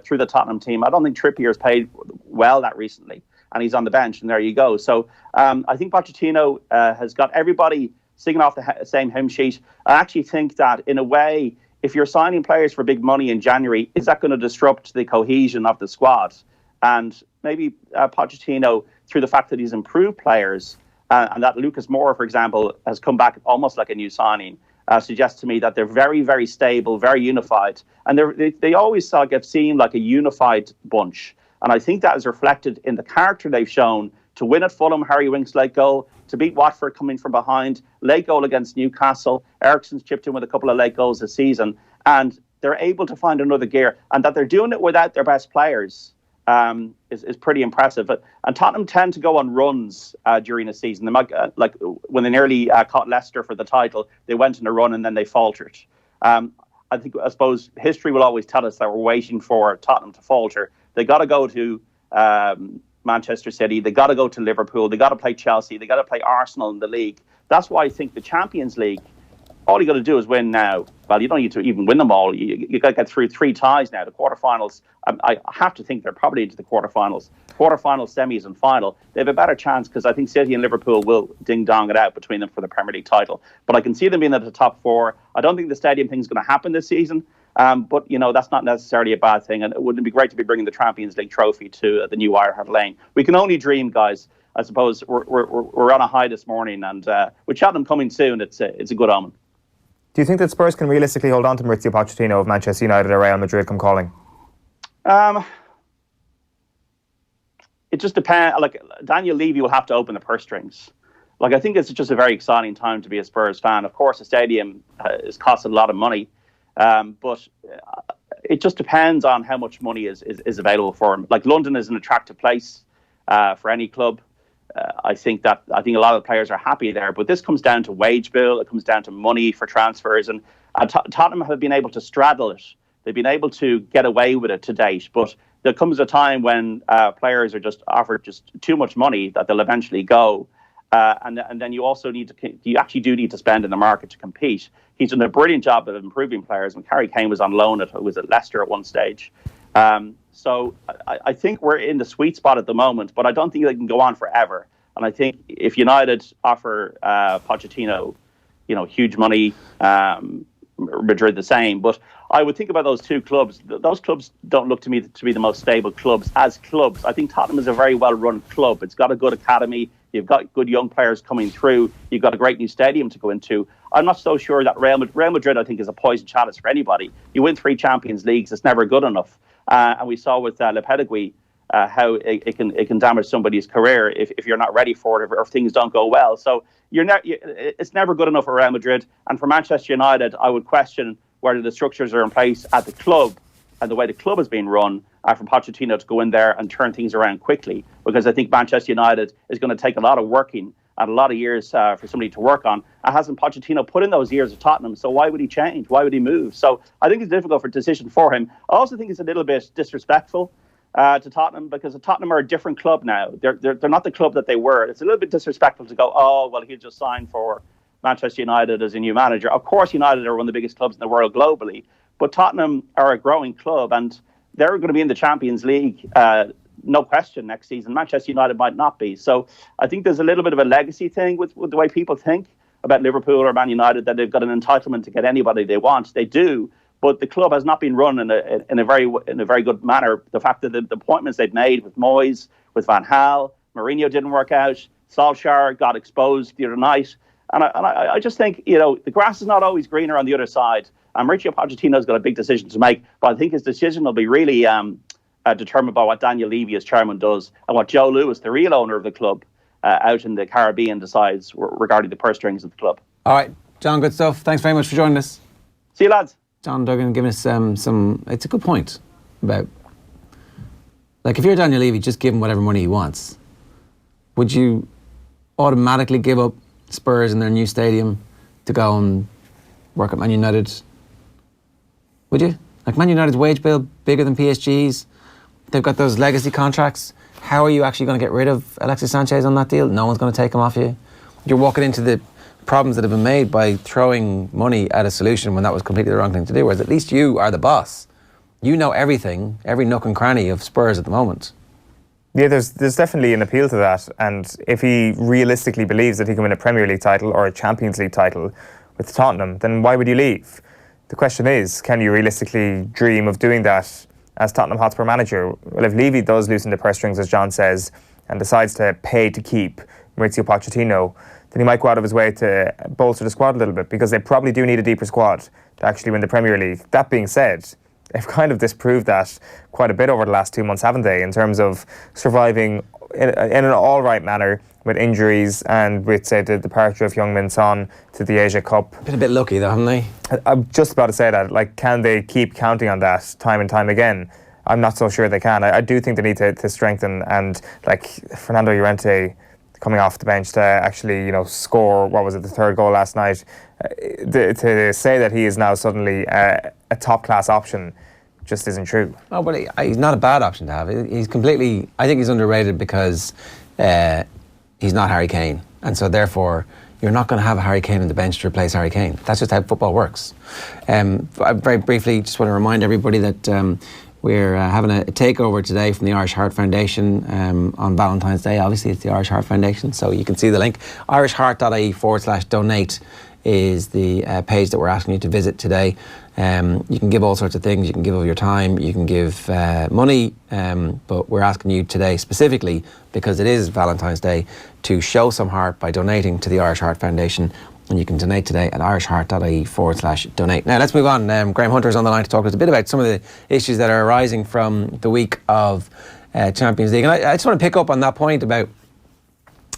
O: through the Tottenham team. I don't think Trippier's played well that recently, and he's on the bench, and there you go. So I think Pochettino has got everybody singing off the same hymn sheet. I actually think that, in a way, if you're signing players for big money in January, is that going to disrupt the cohesion of the squad? And maybe Pochettino, through the fact that he's improved players, and that Lucas Moura, for example, has come back almost like a new signing, suggests to me that they're very, very stable, very unified. And they always seem like a unified bunch. And I think that is reflected in the character they've shown to win at Fulham, Harry Winks late goal, to beat Watford coming from behind, late goal against Newcastle. Eriksen's chipped in with a couple of late goals this season. And they're able to find another gear. And that they're doing it without their best players is pretty impressive. And Tottenham tend to go on runs during a season. They might, like when they nearly caught Leicester for the title, they went on a run and then they faltered. I suppose history will always tell us that we're waiting for Tottenham to falter. They got to go to Manchester City. They got to go to Liverpool. They got to play Chelsea. They got to play Arsenal in the league. That's why I think the Champions League, all you got to do is win now. Well, you don't need to even win them all. You got to get through 3 ties now. The quarterfinals, I have to think they're probably into the quarterfinals. Quarterfinals, semis and final. They have a better chance because I think City and Liverpool will ding-dong it out between them for the Premier League title. But I can see them being at the top 4. I don't think the stadium thing is going to happen this season. But, that's not necessarily a bad thing. And it wouldn't be great to be bringing the Champions League trophy to the new Ireland Lane. We can only dream, guys. I suppose we're on a high this morning. And with Cheltenham coming soon, it's a good omen.
B: Do you think that Spurs can realistically hold on to Maurizio Pochettino if Manchester United or Real Madrid come calling? It just depends. Like, Daniel Levy will have to open the purse strings. Like, I think it's just a very exciting time to be a Spurs fan. Of course, the stadium is costing a lot of money, but it just depends on how much money is available for him. Like, London is an attractive place for any club. I think a lot of the players are happy there, but this comes down to wage bill. It comes down to money for transfers, and Tottenham have been able to straddle it. They've been able to get away with it to date, but there comes a time when players are just offered just too much money that they'll eventually go, and then you also need to spend in the market to compete. He's done a brilliant job of improving players. When Harry Kane was on loan, it was at Leicester at one stage. So I think we're in the sweet spot at the moment, but I don't think they can go on forever. And I think if United offer Pochettino, huge money, Madrid the same. But I would think about those two clubs. Those clubs don't look to me to be the most stable clubs as clubs. I think Tottenham is a very well-run club. It's got a good academy. You've got good young players coming through. You've got a great new stadium to go into. I'm not so sure that Real Madrid, I think, is a poison chalice for anybody. You win 3 Champions Leagues, it's never good enough. And we saw with Lopetegui how it can damage somebody's career if you're not ready for it, or if things don't go well. So it's never good enough for Real Madrid. And for Manchester United, I would question whether the structures are in place at the club and the way the club is being run for Pochettino to go in there and turn things around quickly. Because I think Manchester United is going to take a lot of working and a lot of years for somebody to work on. And hasn't Pochettino put in those years at Tottenham? So why would he change? Why would he move? So I think it's a difficult decision for him. I also think it's a little bit disrespectful to Tottenham, because Tottenham are a different club now. They're not the club that they were. It's a little bit disrespectful to go, oh, well, he just signed for Manchester United as a new manager. Of course, United are one of the biggest clubs in the world globally, but Tottenham are a growing club, and they're going to be in the Champions League, no question, next season. Manchester United might not be. So I think there's a little bit of a legacy thing with the way people think about Liverpool or Man United, that they've got an entitlement to get anybody they want. They do, but the club has not been run in a very good manner. The fact that the appointments they've made with Moyes, with Van Gaal, Mourinho didn't work out, Solskjaer got exposed the other night. And I just think, the grass is not always greener on the other side. Mauricio Pochettino's got a big decision to make, but I think his decision will be really determined by what Daniel Levy as chairman does, and what Joe Lewis, the real owner of the club, out in the Caribbean, decides regarding the purse strings of the club.
A: All right, John, good stuff. Thanks very much for joining us.
O: See you, lads.
A: John Duggan giving us it's a good point about, like, if you're Daniel Levy, just give him whatever money he wants. Would you automatically give up Spurs in their new stadium to go and work at Man United? Would you? Like, Man United's wage bill bigger than PSG's. They've got those legacy contracts. How are you actually going to get rid of Alexis Sanchez on that deal? No one's going to take him off you. You're walking into the problems that have been made by throwing money at a solution when that was completely the wrong thing to do, whereas at least you are the boss. You know everything, every nook and cranny of Spurs at the moment.
B: Yeah, there's definitely an appeal to that, and if he realistically believes that he can win a Premier League title or a Champions League title with Tottenham, then why would you leave? The question is, can you realistically dream of doing that as Tottenham Hotspur manager? Well, if Levy does loosen the purse strings, as John says, and decides to pay to keep Maurizio Pochettino, then he might go out of his way to bolster the squad a little bit, because they probably do need a deeper squad to actually win the Premier League. That being said, they've kind of disproved that quite a bit over the last 2 months, haven't they, in terms of surviving in an all right manner with injuries and with, say, the departure of Heung-min Son to the Asia Cup.
A: Been a bit lucky though, haven't they?
B: I'm just about to say that. Like, can they keep counting on that time and time again? I'm not so sure they can. I do think they need to strengthen, and like Fernando Llorente coming off the bench to actually, score, what was it, the third goal last night, to say that he is now suddenly a top-class option just isn't true.
A: Oh, but he's not a bad option to have. He's completely, I think he's underrated because he's not Harry Kane, and so therefore you're not going to have a Harry Kane on the bench to replace Harry Kane. That's just how football works. I very briefly just want to remind everybody that we're having a takeover today from the Irish Heart Foundation on Valentine's Day. Obviously, it's the Irish Heart Foundation, so you can see the link. irishheart.ie/donate is the page that we're asking you to visit today. You can give all sorts of things. You can give of your time. You can give money. But we're asking you today specifically, because it is Valentine's Day, to show some heart by donating to the Irish Heart Foundation. And you can donate today at irishheart.ie/donate. Now, let's move on. Graham Hunter is on the line to talk to us a bit about some of the issues that are arising from the week of Champions League. And I just want to pick up on that point about...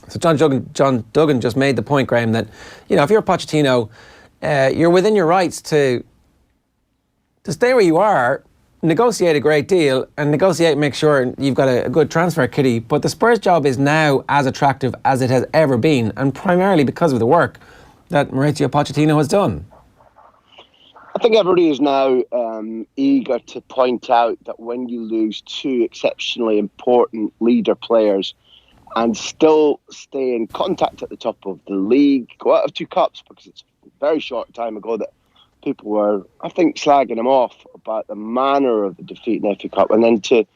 A: So John Duggan just made the point, Graham, that, if you're Pochettino, you're within your rights to stay where you are, negotiate a great deal, and negotiate and make sure you've got a good transfer kitty. But the Spurs job is now as attractive as it has ever been, and primarily because of the work that Mauricio Pochettino has done.
P: I think everybody is now eager to point out that when you lose two exceptionally important leader players and still stay in contact at the top of the league, go out of two cups, because it's a very short time ago that people were, I think, slagging him off about the manner of the defeat in the FA Cup, and then to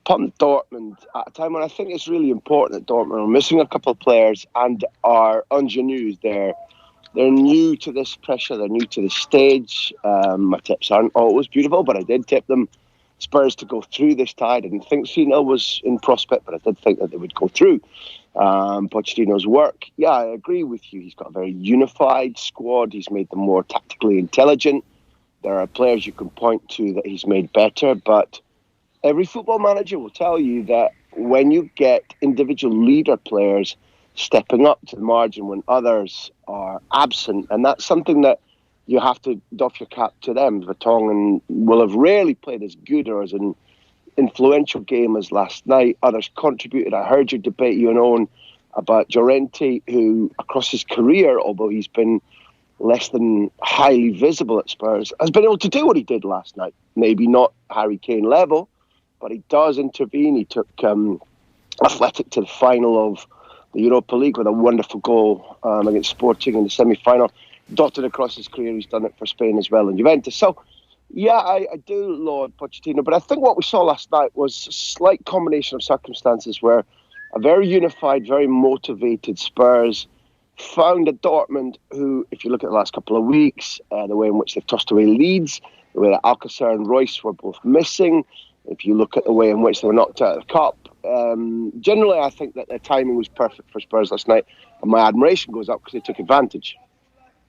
P: punt Dortmund at a time when I think it's really important that Dortmund are missing a couple of players and are ingenues. They're new to this pressure, they're new to the stage. My tips aren't always beautiful, but I did tip them Spurs to go through this tie. I didn't think 3-0 was in prospect, but I did think that they would go through. Pochettino's work, yeah, I agree with you. He's got a very unified squad. He's made them more tactically intelligent. There are players you can point to that he's made better, but every football manager will tell you that when you get individual leader players stepping up to the margin when others are absent, and that's something that you have to doff your cap to them. Vertonghen will have rarely played as good or as an influential game as last night. Others contributed. I heard your debate, you and Owen, about Llorente, who across his career, although he's been less than highly visible at Spurs, has been able to do what he did last night. Maybe not Harry Kane level, but he does intervene. He took Athletic to the final of the Europa League with a wonderful goal against Sporting in the semi-final. Dotted across his career, he's done it for Spain as well and Juventus. So, yeah, I do laud Pochettino, but I think what we saw last night was a slight combination of circumstances where a very unified, very motivated Spurs found a Dortmund who, if you look at the last couple of weeks, the way in which they've tossed away leads, the way that Alcacer and Royce were both missing, if you look at the way in which they were knocked out of the Cup, generally I think that their timing was perfect for Spurs last night, and my admiration goes up because they took advantage.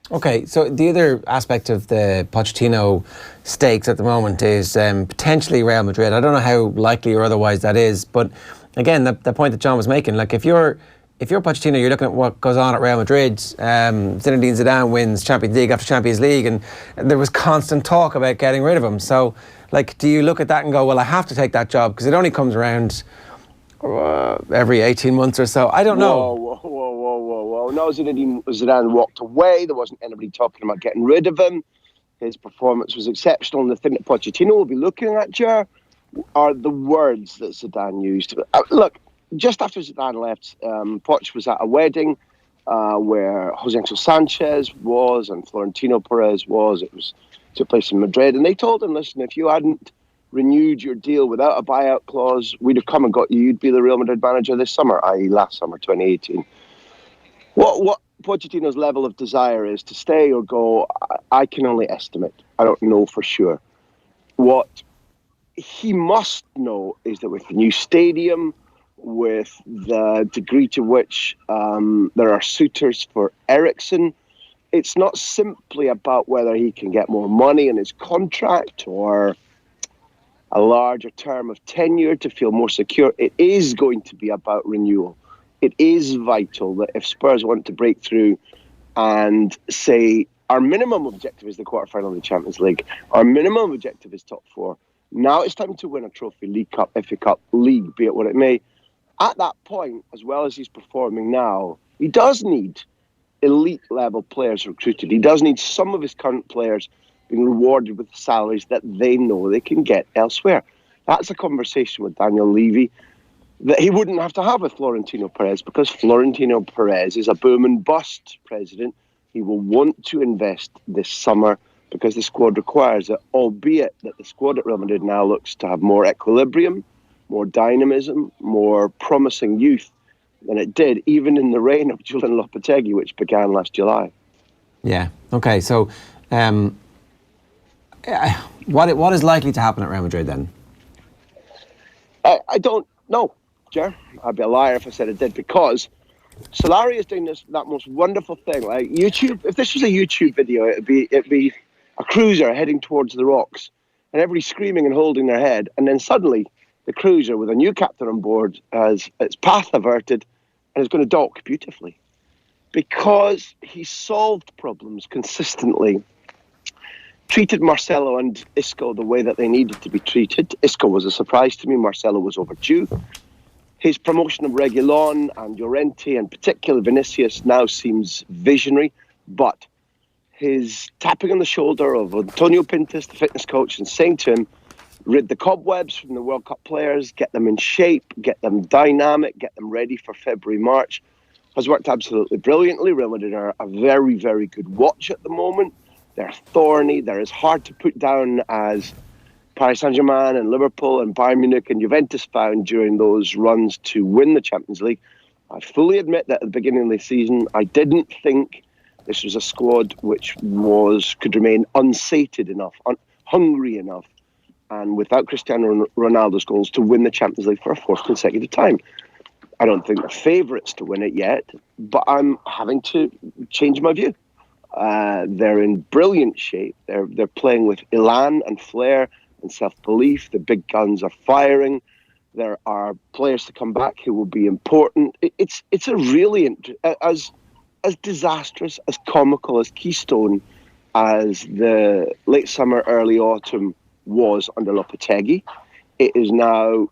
A: Okay, so the other aspect of the Pochettino stakes at the moment is potentially Real Madrid. I don't know how likely or otherwise that is, but again, the point that John was making, like if you're Pochettino, you're looking at what goes on at Real Madrid. Zinedine Zidane wins Champions League after Champions League, and there was constant talk about getting rid of him. So, like, do you look at that and go, well, I have to take that job because it only comes around every 18 months or so? I don't know.
P: Whoa. No, Zidane walked away. There wasn't anybody talking about getting rid of him. His performance was exceptional. And the thing that Pochettino will be looking at, Jar, are the words that Zidane used. Look, just after Zidane left, Poch was at a wedding where Jose Angel Sanchez was and Florentino Perez was. It took place in Madrid. And they told him, listen, if you hadn't renewed your deal without a buyout clause, we'd have come and got you. You'd be the Real Madrid manager this summer, i.e. last summer, 2018. What Pochettino's level of desire is to stay or go, I can only estimate. I don't know for sure. What he must know is that with the new stadium, with the degree to which there are suitors for Eriksen. It's not simply about whether he can get more money in his contract or a larger term of tenure to feel more secure. It is going to be about renewal. It is vital that if Spurs want to break through and say our minimum objective is the quarterfinal of the Champions League, our minimum objective is top four, now it's time to win a trophy, League Cup, FA Cup, League, be it what it may. At that point, as well as he's performing now, he does need elite level players recruited. He does need some of his current players being rewarded with salaries that they know they can get elsewhere. That's a conversation with Daniel Levy that he wouldn't have to have with Florentino Perez, because Florentino Perez is a boom and bust president. He will want to invest this summer because the squad requires it, albeit that the squad at Real Madrid now looks to have more equilibrium, more dynamism, more promising youth than it did, even in the reign of Julian Lopetegui, which began last July.
A: Yeah, okay, so what is likely to happen at Real Madrid then?
P: I don't know, Ger. I'd be a liar if I said it did, because Solskjaer is doing that most wonderful thing. Like YouTube, if this was a YouTube video, it'd be a cruiser heading towards the rocks and everybody screaming and holding their head, and then suddenly the cruiser with a new captain on board has its path averted and is going to dock beautifully, because he solved problems consistently, treated Marcelo and Isco the way that they needed to be treated. Isco was a surprise to me. Marcelo was overdue. His promotion of Reguilón and Llorente, and particularly Vinicius, now seems visionary, but his tapping on the shoulder of Antonio Pintus, the fitness coach, and saying to him, rid the cobwebs from the World Cup players, get them in shape, get them dynamic, get them ready for February, March, has worked absolutely brilliantly. Real Madrid are a very, very good watch at the moment. They're thorny. They're as hard to put down as Paris Saint-Germain and Liverpool and Bayern Munich and Juventus found during those runs to win the Champions League. I fully admit that at the beginning of the season, I didn't think this was a squad which could remain unsated enough, hungry enough, and without Cristiano Ronaldo's goals to win the Champions League for a fourth consecutive time. I don't think they're favourites to win it yet, but I'm having to change my view. They're in brilliant shape. They're playing with elan and flair and self-belief. The big guns are firing. There are players to come back who will be important. It's a really as disastrous, as comical, as keystone as the late summer, early autumn was under Lopetegui. It is now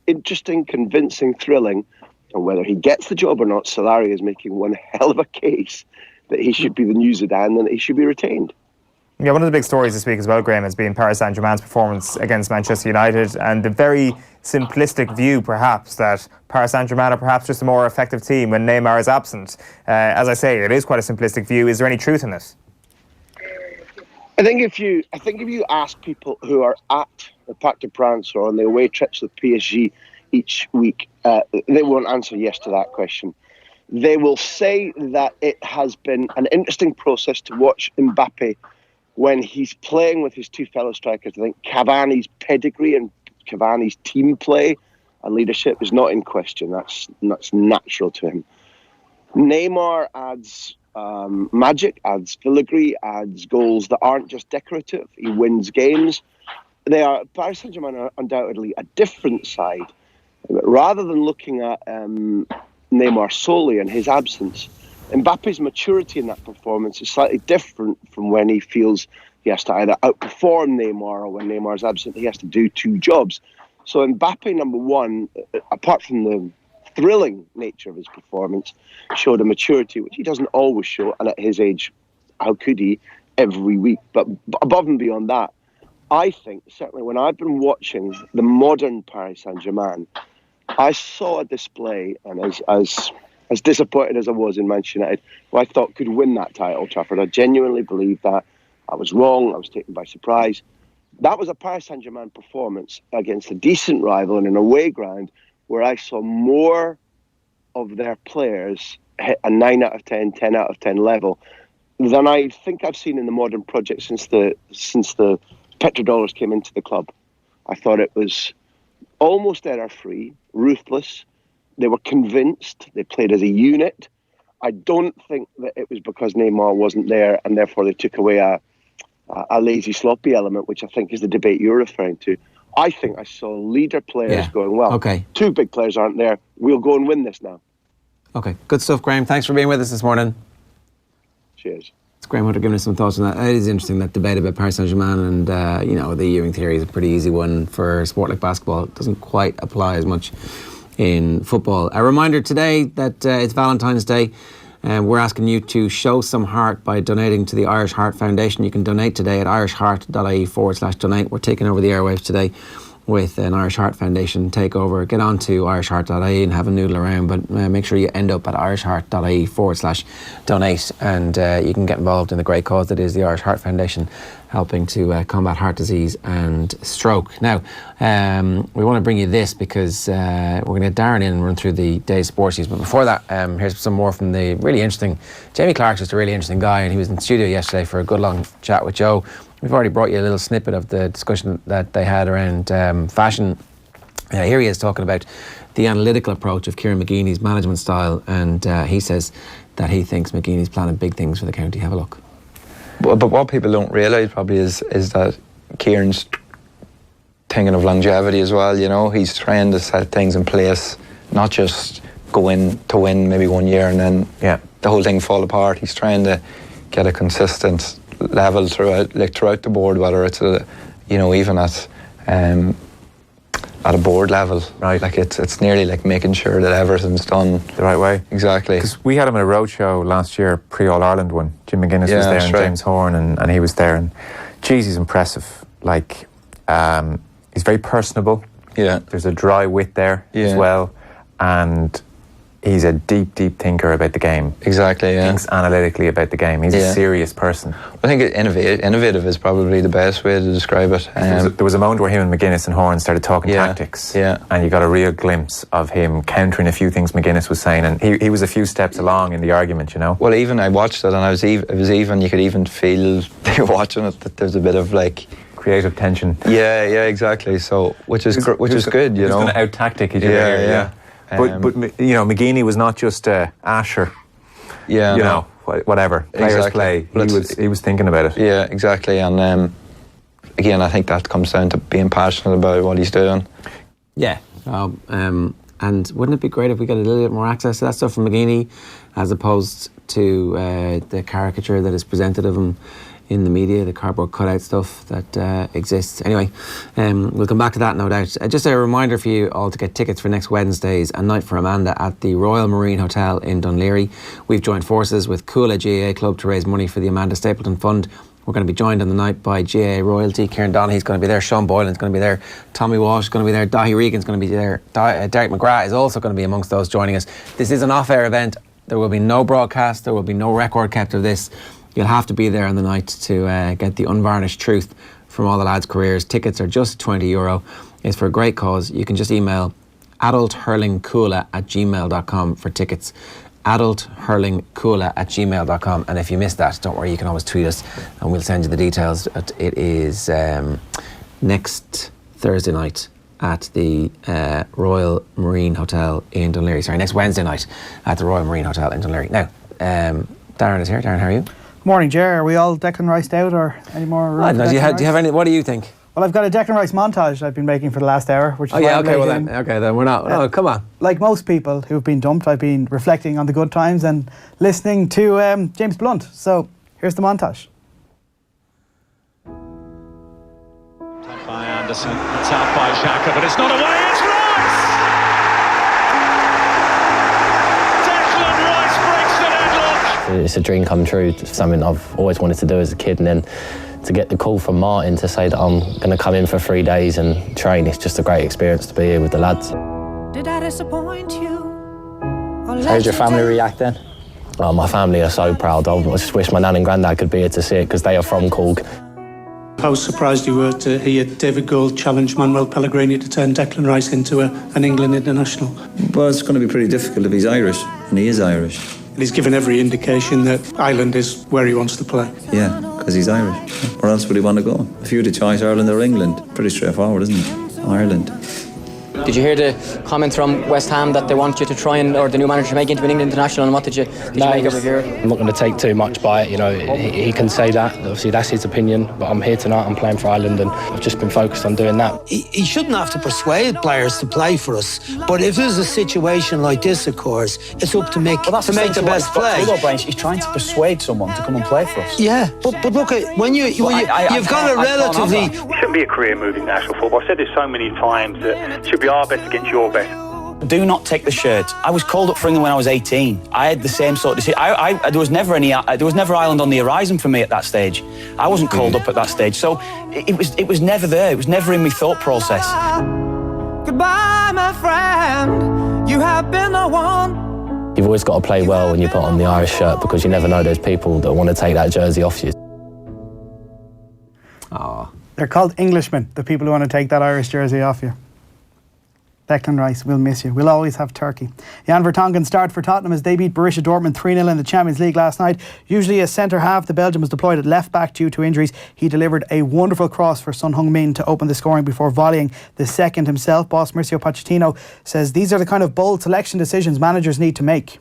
P: interesting, convincing, thrilling, and whether he gets the job or not, Solskjaer is making one hell of a case that he should be the new Zidane and that he should be retained.
B: Yeah, one of the big stories this week as well, Graham, has been Paris Saint-Germain's performance against Manchester United, and the very simplistic view, perhaps, that Paris Saint-Germain are perhaps just a more effective team when Neymar is absent. As I say, it is quite a simplistic view. Is there any truth in this?
P: I think if you ask people who are at the Parc des Princes or on the away trips with PSG each week, they won't answer yes to that question. They will say that it has been an interesting process to watch Mbappe when he's playing with his two fellow strikers. I think Cavani's pedigree and Cavani's team play and leadership is not in question. That's natural to him. Neymar adds magic, adds filigree, adds goals that aren't just decorative. He wins games. Paris Saint-Germain are undoubtedly a different side. Rather than looking at Neymar solely and his absence, Mbappe's maturity in that performance is slightly different from when he feels he has to either outperform Neymar, or when Neymar's absent, he has to do two jobs. So Mbappe, number one, apart from the thrilling nature of his performance, showed a maturity which he doesn't always show, and at his age, how could he, every week? But above and beyond that, I think, certainly when I've been watching the modern Paris Saint-Germain, I saw a display, and as disappointed as I was in Manchester United, who I thought could win that title, Old Trafford, I genuinely believed that. I was wrong. I was taken by surprise. That was a Paris Saint-Germain performance against a decent rival in an away ground where I saw more of their players hit a 9 out of 10, 10 out of 10 level than I think I've seen in the modern project since the petrodollars came into the club. I thought it was almost error-free, ruthless, They were convinced. They played as a unit. I don't think that it was because Neymar wasn't there and therefore they took away a lazy, sloppy element, which I think is the debate you're referring to. I think I saw leader players going, well, two big players aren't there. We'll go and win this now.
A: Okay, good stuff, Graham. Thanks for being with us this morning.
P: Cheers.
A: It's Graham Hunter giving us some thoughts on that. It is interesting, that debate about Paris Saint-Germain, and the Ewing theory is a pretty easy one for a sport like basketball. It doesn't quite apply as much in football. A reminder today that it's Valentine's Day. We're asking you to show some heart by donating to the Irish Heart Foundation. You can donate today at irishheart.ie/donate. We're taking over the airwaves today with an Irish Heart Foundation takeover. Get on to irishheart.ie and have a noodle around, but make sure you end up at irishheart.ie/donate, and you can get involved in the great cause that is the Irish Heart Foundation, helping to combat heart disease and stroke. Now, we want to bring you this because we're going to get Darren in and run through the day's sports news. But before that, here's some more from the really interesting... Jamie Clarke's just a really interesting guy, and he was in the studio yesterday for a good long chat with Joe. We've already brought you a little snippet of the discussion that they had around fashion. Here he is talking about the analytical approach of Kieran McGuinness's management style, and he says that he thinks McGuinness's planning big things for the county. Have a look.
N: But what people don't realise probably is that Kieran's thinking of longevity as well. You know, he's trying to set things in place, not just go in to win maybe 1 year and then the whole thing fall apart. He's trying to get a consistent level throughout the board, whether it's even at a board level, right? Like it's nearly like making sure that everything's done
C: the right way.
N: Exactly.
C: Because we had him at a roadshow last year, pre-All-Ireland one. Jim McGuinness was there, and James Horn, and he was there, and geez, he's impressive. Like, he's very personable.
N: Yeah.
C: There's a dry wit there as well, and he's a deep thinker about the game.
N: Exactly, yeah.
C: Thinks analytically about the game. He's a serious person.
N: I think innovative is probably the best way to describe it.
C: There was a moment where him and McGuinness and Horn started talking tactics.
N: Yeah.
C: And you got a real glimpse of him countering a few things McGuinness was saying, and he was a few steps along in the argument, you know.
N: Well, even I watched it, and it was even you could even feel watching it that there's a bit of like
C: creative tension.
N: Yeah, exactly. So which is good, you know.
C: He was going to out-tactic each other.
N: Yeah.
C: But McGuinness was not just Asher.
N: Yeah.
C: You know, whatever. Players play. He was thinking about it.
N: Yeah, exactly. And again, I think that comes down to being passionate about what he's doing.
A: Yeah. And wouldn't it be great if we got a little bit more access to that stuff from McGuinness, as opposed to the caricature that is presented of him in the media, the cardboard cutout stuff that exists. Anyway, we'll come back to that, no doubt. Just a reminder for you all to get tickets for next Wednesday's A Night for Amanda at the Royal Marine Hotel in Dunleary. We've joined forces with Coola GAA Club to raise money for the Amanda Stapleton Fund. We're going to be joined on the night by GAA royalty. Kieran Donaghy's going to be there, Sean Boylan's going to be there, Tommy Walsh is going to be there, Dahi Regan's going to be there, Derek McGrath is also going to be amongst those joining us. This is an off-air event. There will be no broadcast, there will be no record kept of this. You'll have to be there on the night to get the unvarnished truth from all the lads' careers. Tickets are just €20. It's for a great cause. You can just email adulthurlingcoola@gmail.com for tickets. adulthurlingcoola@gmail.com. And if you missed that, don't worry, you can always tweet us and we'll send you the details. It is next Thursday night at the Royal Marine Hotel in Dunleary. Sorry, next Wednesday night at the Royal Marine Hotel in Dunleary. Now, Darren is here. Darren, how are you?
Q: Morning, Ger. Are we all Declan Riced out or any more?
A: Do you have any? What do you think?
Q: Well, I've got a Declan Rice montage I've been making for the last hour. Which is
A: then we're not. Oh, come on.
Q: Like most people who've been dumped, I've been reflecting on the good times and listening to James Blunt. So here's the montage.
R: By Anderson, it's out by Xhaka, but it's not away. It's Rice. Declan Rice breaks the deadlock.
S: It's a dream come true. It's something I've always wanted to do as a kid, and then to get the call from Martin to say that I'm going to come in for 3 days and train, it's just a great experience to be here with the lads.
T: Did I disappoint you?
S: How did your family react then? Oh, my family are so proud. I just wish my nan and granddad could be here to see it because they are from Cork.
U: How surprised you were to hear David Gould challenge Manuel Pellegrini to turn Declan Rice into an England international?
V: Well, it's going to be pretty difficult if he's Irish, and he is Irish.
U: And he's given every indication that Ireland is where he wants to play.
V: Yeah, because he's Irish. Where else would he want to go? If you had a choice, Ireland or England, pretty straightforward, isn't it? Ireland.
D: Did you hear the comments from West Ham that they want you to try or the new manager to make into an England international, and what did you make of it?
S: I'm not going to take too much by it. You know, he can say that. Obviously, that's his opinion. But I'm here tonight. I'm playing for Ireland, and I've just been focused on doing that.
E: He shouldn't have to persuade players to play for us. But if there's a situation like this, of course, it's up to make the best play.
F: He's trying to persuade someone to come and play for us.
E: Yeah, but look, when you've got a relatively...
G: It shouldn't be a career move in national football. I've said this so many times that it should be our best against your best.
F: Do not take the shirt. I was called up for England when I was 18. I had the same sort of decision. There was never Ireland on the horizon for me at that stage. I wasn't called up at that stage, so it was never there. It was never in my thought process.
T: Goodbye, my friend. You have been the one.
S: You've always got to play well when you put on the Irish shirt, because you never know those people that want to take that jersey off you.
A: Oh.
Q: They're called Englishmen, the people who want to take that Irish jersey off you. Declan Rice, we'll miss you. We'll always have Turkey. Jan Vertonghen started for Tottenham as they beat Borussia Dortmund 3-0 in the Champions League last night. Usually a centre-half, the Belgian was deployed at left-back due to injuries. He delivered a wonderful cross for Son Heung-min to open the scoring before volleying the second himself. Boss Mauricio Pochettino says these are the kind of bold selection decisions managers need to make.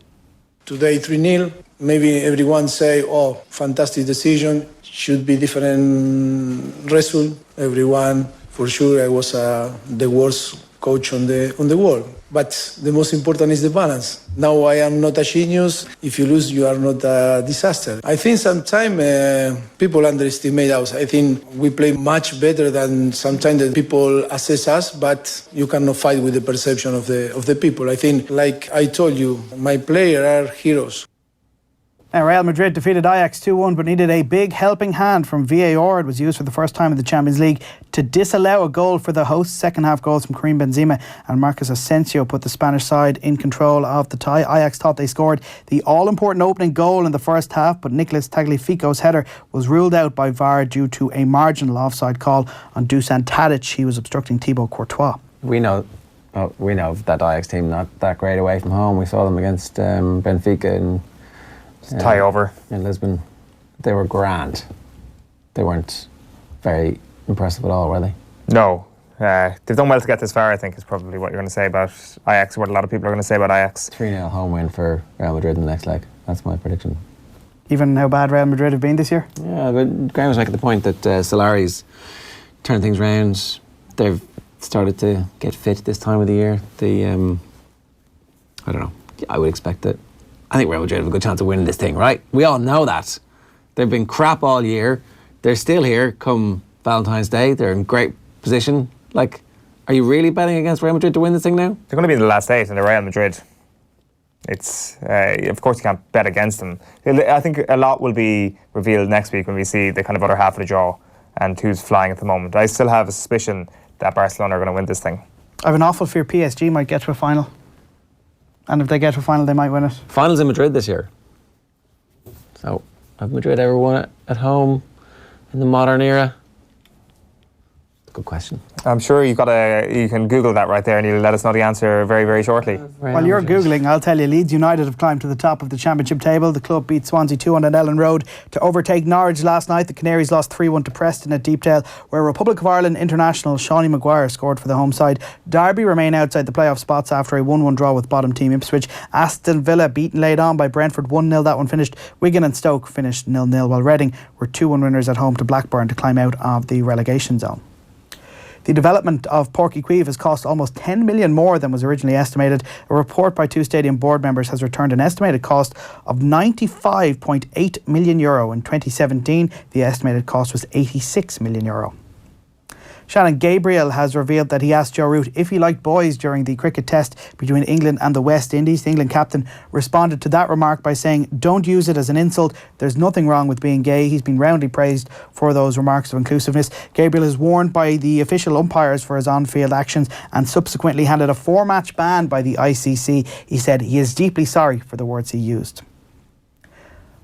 W: Today 3-0, maybe everyone say, oh, fantastic decision, should be different result. Everyone, for sure, I was the worst coach on the world. But the most important is the balance. Now I am not a genius. If you lose, you are not a disaster. I think sometimes people underestimate us. I think we play much better than sometimes the people assess us, but you cannot fight with the perception of the people. I think, like I told you, my players are heroes.
Q: Now, Real Madrid defeated Ajax 2-1 but needed a big helping hand from VAR. It was used for the first time in the Champions League to disallow a goal for the hosts. Second half goals from Karim Benzema and Marcos Asensio put the Spanish side in control of the tie. Ajax thought they scored the all-important opening goal in the first half, but Nicolas Tagliafico's header was ruled out by VAR due to a marginal offside call on Dusan Tadic. He was obstructing Thibaut Courtois.
A: We know that Ajax team not that great away from home. We saw them against Benfica and
B: tie over
A: in Lisbon. They were grand. They weren't very impressive at all, were they?
B: No. They've done well to get this far, I think, is probably what you're going to say about Ajax, what a lot of people are going to say about Ajax.
A: 3-0 home win for Real Madrid in the next leg. That's my prediction.
Q: Even how bad Real Madrid have been this year?
A: Yeah, but Graham was making the point that Solari's turned things around. They've started to get fit this time of the year. I don't know. I would expect that. I think Real Madrid have a good chance of winning this thing, right? We all know that. They've been crap all year. They're still here come Valentine's Day. They're in great position. Like, are you really betting against Real Madrid to win this thing now?
B: They're going to be in the last 8 and they're Real Madrid. It's of course you can't bet against them. I think a lot will be revealed next week when we see the kind of other half of the draw and who's flying at the moment. I still have a suspicion that Barcelona are going to win this thing.
Q: I have an awful fear PSG might get to a final. And if they get to a final, they might win it.
A: Finals in Madrid this year. So, have Madrid ever won it at home in the modern era? Good question.
B: I'm sure you can Google that right there and you'll let us know the answer very, very shortly.
Q: While you're Googling, I'll tell you, Leeds United have climbed to the top of the Championship table. The club beat Swansea 2-1 on Ellen Road to overtake Norwich last night. The Canaries lost 3-1 to Preston at Deepdale, where Republic of Ireland international Shawnee Maguire scored for the home side. Derby remain outside the playoff spots after a 1-1 draw with bottom team Ipswich. Aston Villa beaten laid on by Brentford 1-0. That one finished. Wigan and Stoke finished 0-0, while Reading were 2-1 winners at home to Blackburn to climb out of the relegation zone. The development of Páirc Uí Chaoimh has cost almost 10 million more than was originally estimated. A report by 2 stadium board members has returned an estimated cost of €95.8 million in 2017. The estimated cost was €86 million. Shannon Gabriel has revealed that he asked Joe Root if he liked boys during the cricket test between England and the West Indies. The England captain responded to that remark by saying, "Don't use it as an insult. There's nothing wrong with being gay." He's been roundly praised for those remarks of inclusiveness. Gabriel is warned by the official umpires for his on-field actions and subsequently handed a 4-match ban by the ICC. He said he is deeply sorry for the words he used.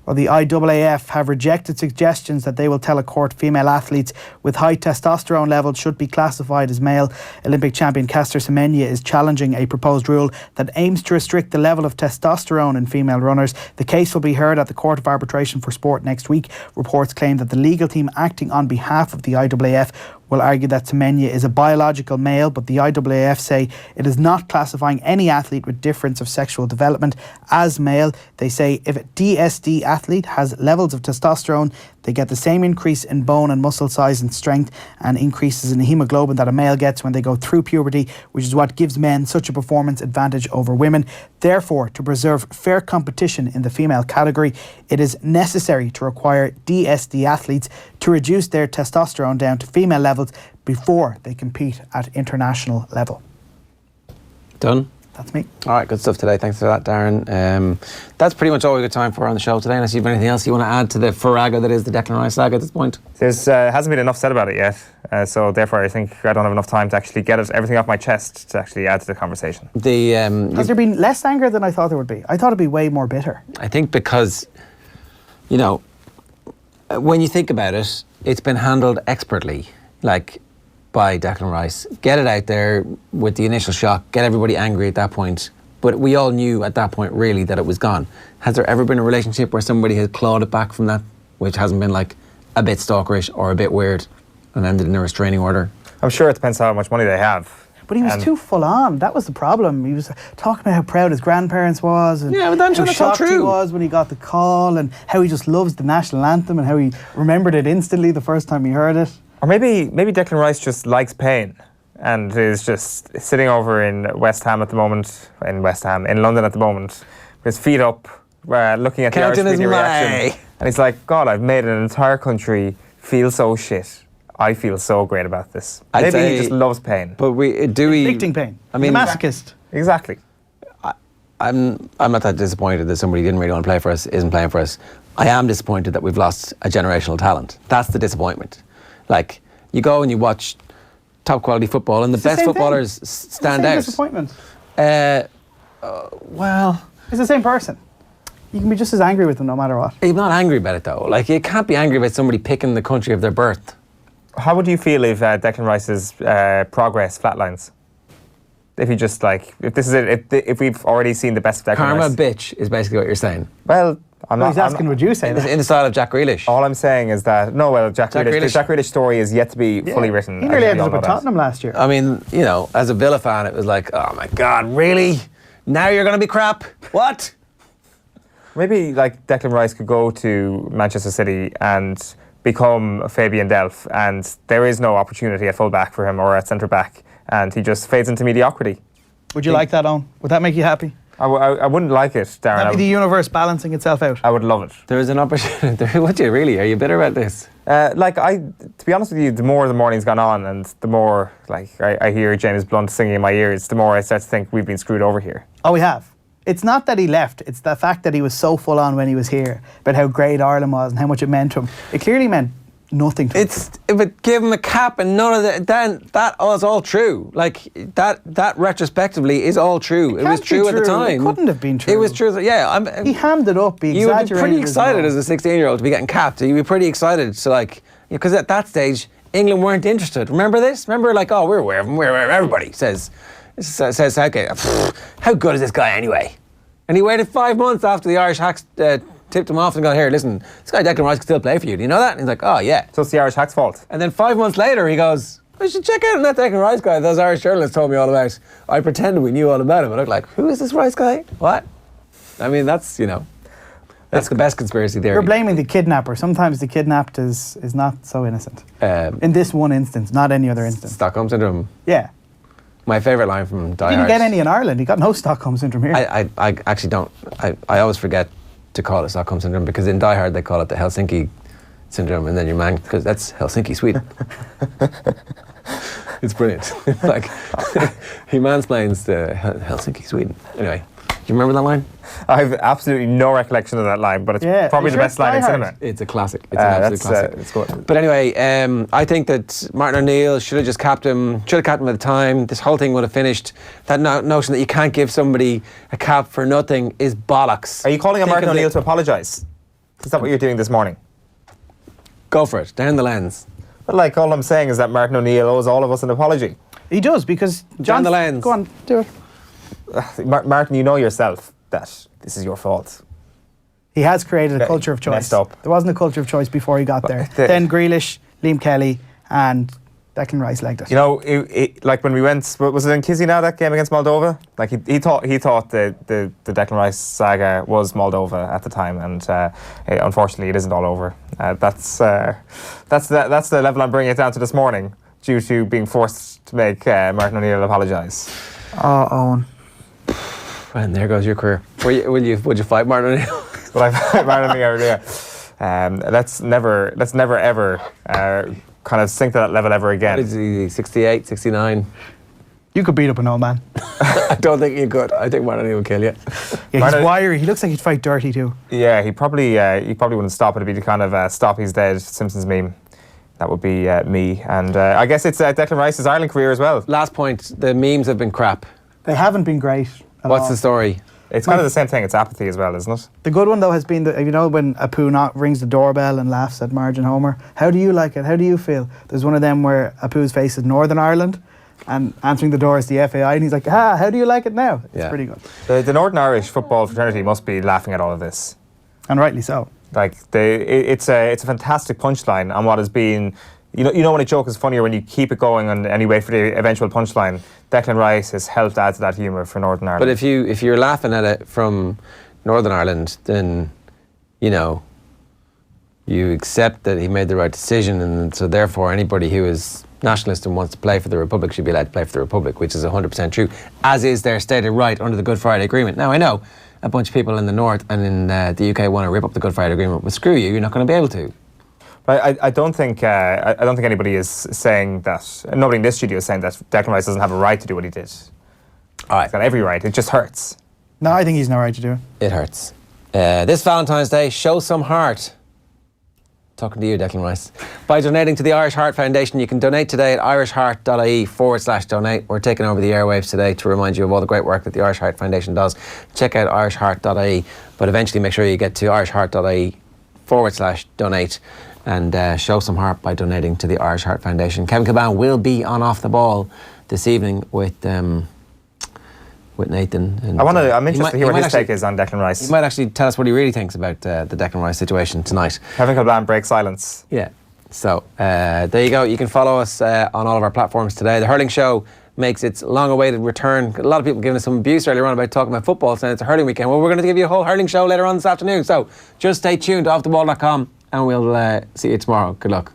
Q: Well, the IAAF have rejected suggestions that they will tell a court female athletes with high testosterone levels should be classified as male. Olympic champion Caster Semenya is challenging a proposed rule that aims to restrict the level of testosterone in female runners. The case will be heard at the Court of Arbitration for Sport next week. Reports claim that the legal team acting on behalf of the IAAF will argue that Semenya is a biological male, but the IAAF say it is not classifying any athlete with difference of sexual development as male. They say if a DSD athlete has levels of testosterone, they get the same increase in bone and muscle size and strength and increases in hemoglobin that a male gets when they go through puberty, which is what gives men such a performance advantage over women. Therefore, to preserve fair competition in the female category, it is necessary to require DSD athletes to reduce their testosterone down to female levels before they compete at international level.
A: Done?
Q: That's me.
A: All right, good stuff today. Thanks for that, Darren. That's pretty much all we've got time for on the show today, unless you have anything else you want to add to the farrago that is the Declan Rice saga at this point.
B: There's hasn't been enough said about it yet, so therefore I think I don't have enough time to actually get everything off my chest to actually add to the conversation.
Q: Has there been less anger than I thought there would be? I thought it'd be way more bitter.
A: I think because, you know, when you think about it, it's been handled expertly, like by Declan Rice. Get it out there with the initial shock, get everybody angry at that point. But we all knew at that point really that it was gone. Has there ever been a relationship where somebody has clawed it back from that, which hasn't been like a bit stalkerish or a bit weird and ended in a restraining order?
B: I'm sure it depends how much money they have.
Q: But he was too full on. That was the problem. He was talking about how proud his grandparents was and
A: yeah, but that's
Q: how
A: all
Q: shocked he
A: true.
Q: was when he got the call and how he just loves the national anthem and how he remembered it instantly the first time he heard it.
B: Or maybe Declan Rice just likes pain and is just sitting over in West Ham at the moment, in London at the moment, with his feet up, looking at the Irish media reaction. And he's like, God, I've made an entire country feel so shit. I feel so great about this. Maybe he just loves pain.
A: But
Q: inflicting pain.
A: I mean,
Q: the masochist.
B: Exactly.
A: I'm not that disappointed that somebody who didn't really want to play for us isn't playing for us. I am disappointed that we've lost a generational talent. That's the disappointment. Like, you go and you watch top quality football and the best footballers stand out.
Q: Disappointment.
A: Well,
Q: it's the same person. You can be just as angry with them no matter what.
A: I'm not angry about it though. Like, you can't be angry about somebody picking the country of their birth.
B: How would you feel if Declan Rice's progress flatlines? If he just if this is it, if we've already seen the best of Declan
A: Karma
B: Rice.
A: bitch is basically what you're saying.
B: Well,
Q: he's asking, would you say that?
A: In the style of Jack Grealish.
B: All I'm saying is that, Jack Grealish. The Jack Grealish story is yet to be fully written.
Q: He nearly ended up at Tottenham last year.
A: I mean, you know, as a Villa fan, it was like, oh my God, really? Now you're going to be crap? What?
B: Maybe Declan Rice could go to Manchester City and become Fabian Delph, and there is no opportunity at full-back for him or at centre-back, and he just fades into mediocrity.
Q: Would you like that, Owen? Would that make you happy?
B: I wouldn't like it, Darren.
Q: That'd be the universe balancing itself out.
B: I would love it.
A: There is an opportunity. Would you really? Are you bitter about this?
B: To be honest with you, the more the morning's gone on and the more I hear James Blunt singing in my ears, the more I start to think we've been screwed over here.
Q: Oh, we have. It's not that he left, it's the fact that he was so full on when he was here about how great Ireland was and how much it meant to him. It clearly meant nothing to him.
A: If it gave him a cap and none of that, then that was all true. Like, that retrospectively is all true. It was true at the time.
Q: It couldn't have been true.
A: It was true. Yeah.
Q: He hammed it up. He
A: you would
Q: exaggerated.
A: be pretty excited as a 16-year-old to be getting capped. You'd be pretty excited to because at that stage, England weren't interested. Remember this? Remember we're aware of him. Everybody says okay, how good is this guy anyway? And he waited 5 months after the Irish hacks tipped him off and got, here, listen, this guy Declan Rice can still play for you. Do you know that? And he's like, oh, yeah.
B: So it's the Irish hacks' fault.
A: And then 5 months later, he goes, I should check out that Declan Rice guy those Irish journalists told me all about. I pretended we knew all about him. I looked like, who is this Rice guy? What? I mean, that's the best conspiracy theory.
Q: You're blaming the kidnapper. Sometimes the kidnapped is not so innocent. In this one instance, not any other instance.
A: Stockholm Syndrome.
Q: Yeah.
A: My favourite line from Die Hard.
Q: He didn't get any in Ireland. He got no Stockholm Syndrome here.
A: I actually don't. I always forget to call it Stockholm Syndrome because in Die Hard they call it the Helsinki Syndrome, and then your man, because that's Helsinki, Sweden. It's brilliant. He mansplains the Helsinki, Sweden. Anyway, do you remember that line?
B: I have absolutely no recollection of that line, but it's probably the best line in cinema.
A: It's a classic. It's an absolute classic.
B: It's good.
A: But anyway, I think that Martin O'Neill should have just capped him. Should have capped him at the time. This whole thing would have finished. That notion that you can't give somebody a cap for nothing is bollocks.
B: Are you calling on Martin O'Neill to apologise? Is that what you're doing this morning?
A: Go for it. Down the lens.
B: But all I'm saying is that Martin O'Neill owes all of us an apology.
Q: He does, because
A: down the lens.
Q: Go on, do it.
B: Martin, you know yourself that this is your fault.
Q: He has created a culture of choice.
B: Messed up.
Q: There wasn't a culture of choice before he got there. Then Grealish, Liam Kelly, and Declan Rice liked it.
B: You know, like when we went, was it in Chisinau, that game against Moldova? Like he thought the Declan Rice saga was Moldova at the time, and unfortunately it isn't all over. That's the level I'm bringing it down to this morning, due to being forced to make Martin O'Neill apologise.
Q: Oh, Owen.
A: And there goes your career. Would you fight Martin O'Neill?
B: Would I fight Martin O'Neill? Yeah. Let's never ever kind of sink to that level ever again.
A: What is he, 68, 69?
Q: You could beat up an old man.
A: I don't think you could. I think Martin O'Neill will kill you.
Q: Yeah, he's wiry. He looks like he'd fight dirty too.
B: Yeah, he probably wouldn't stop. It'd be the kind of stop he's dead Simpsons meme. That would be me. And I guess it's Declan Rice's Ireland career as well.
A: Last point, the memes have been crap.
Q: They haven't been great.
A: What's the story?
B: It's kind of the same thing. It's apathy as well, isn't it?
Q: The good one, though, has been, when Apu rings the doorbell and laughs at Marge and Homer. How do you like it? How do you feel? There's one of them where Apu's face is Northern Ireland and answering the door is the FAI and he's like, how do you like it now? It's pretty good.
B: The Northern Irish football fraternity must be laughing at all of this.
Q: And rightly so.
B: Like, it's a fantastic punchline on what has been... You know when a joke is funnier when you keep it going and you wait for the eventual punchline. Declan Rice has helped add to that humour for Northern Ireland.
A: But if you're laughing at it from Northern Ireland, then you accept that he made the right decision, and so therefore anybody who is nationalist and wants to play for the Republic should be allowed to play for the Republic, which is 100% true, as is their stated right under the Good Friday Agreement. Now I know a bunch of people in the North and in the UK want to rip up the Good Friday Agreement, but screw you, you're not going to be able to.
B: But I don't think anybody is saying that. Nobody in this studio is saying that Declan Rice doesn't have a right to do what he did.
A: All right.
B: He's got every right. It just hurts.
Q: No, I think he's no right to do it.
A: It hurts. This Valentine's Day, show some heart. Talking to you, Declan Rice. By donating to the Irish Heart Foundation, you can donate today at irishheart.ie/donate. We're taking over the airwaves today to remind you of all the great work that the Irish Heart Foundation does. Check out irishheart.ie, but eventually make sure you get to irishheart.ie/donate. And show some heart by donating to the Irish Heart Foundation. Kevin Caban will be on Off the Ball this evening with Nathan. And,
B: I'm interested to hear what his take is on Declan Rice.
A: He might actually tell us what he really thinks about the Declan Rice situation tonight.
B: Kevin Caban breaks silence.
A: Yeah. So there you go. You can follow us on all of our platforms today. The Hurling Show makes its long-awaited return. A lot of people giving us some abuse earlier on about talking about football, saying it's a hurling weekend. Well, we're going to give you a whole hurling show later on this afternoon. So just stay tuned to offtheball.com. And we'll see you tomorrow. Good luck.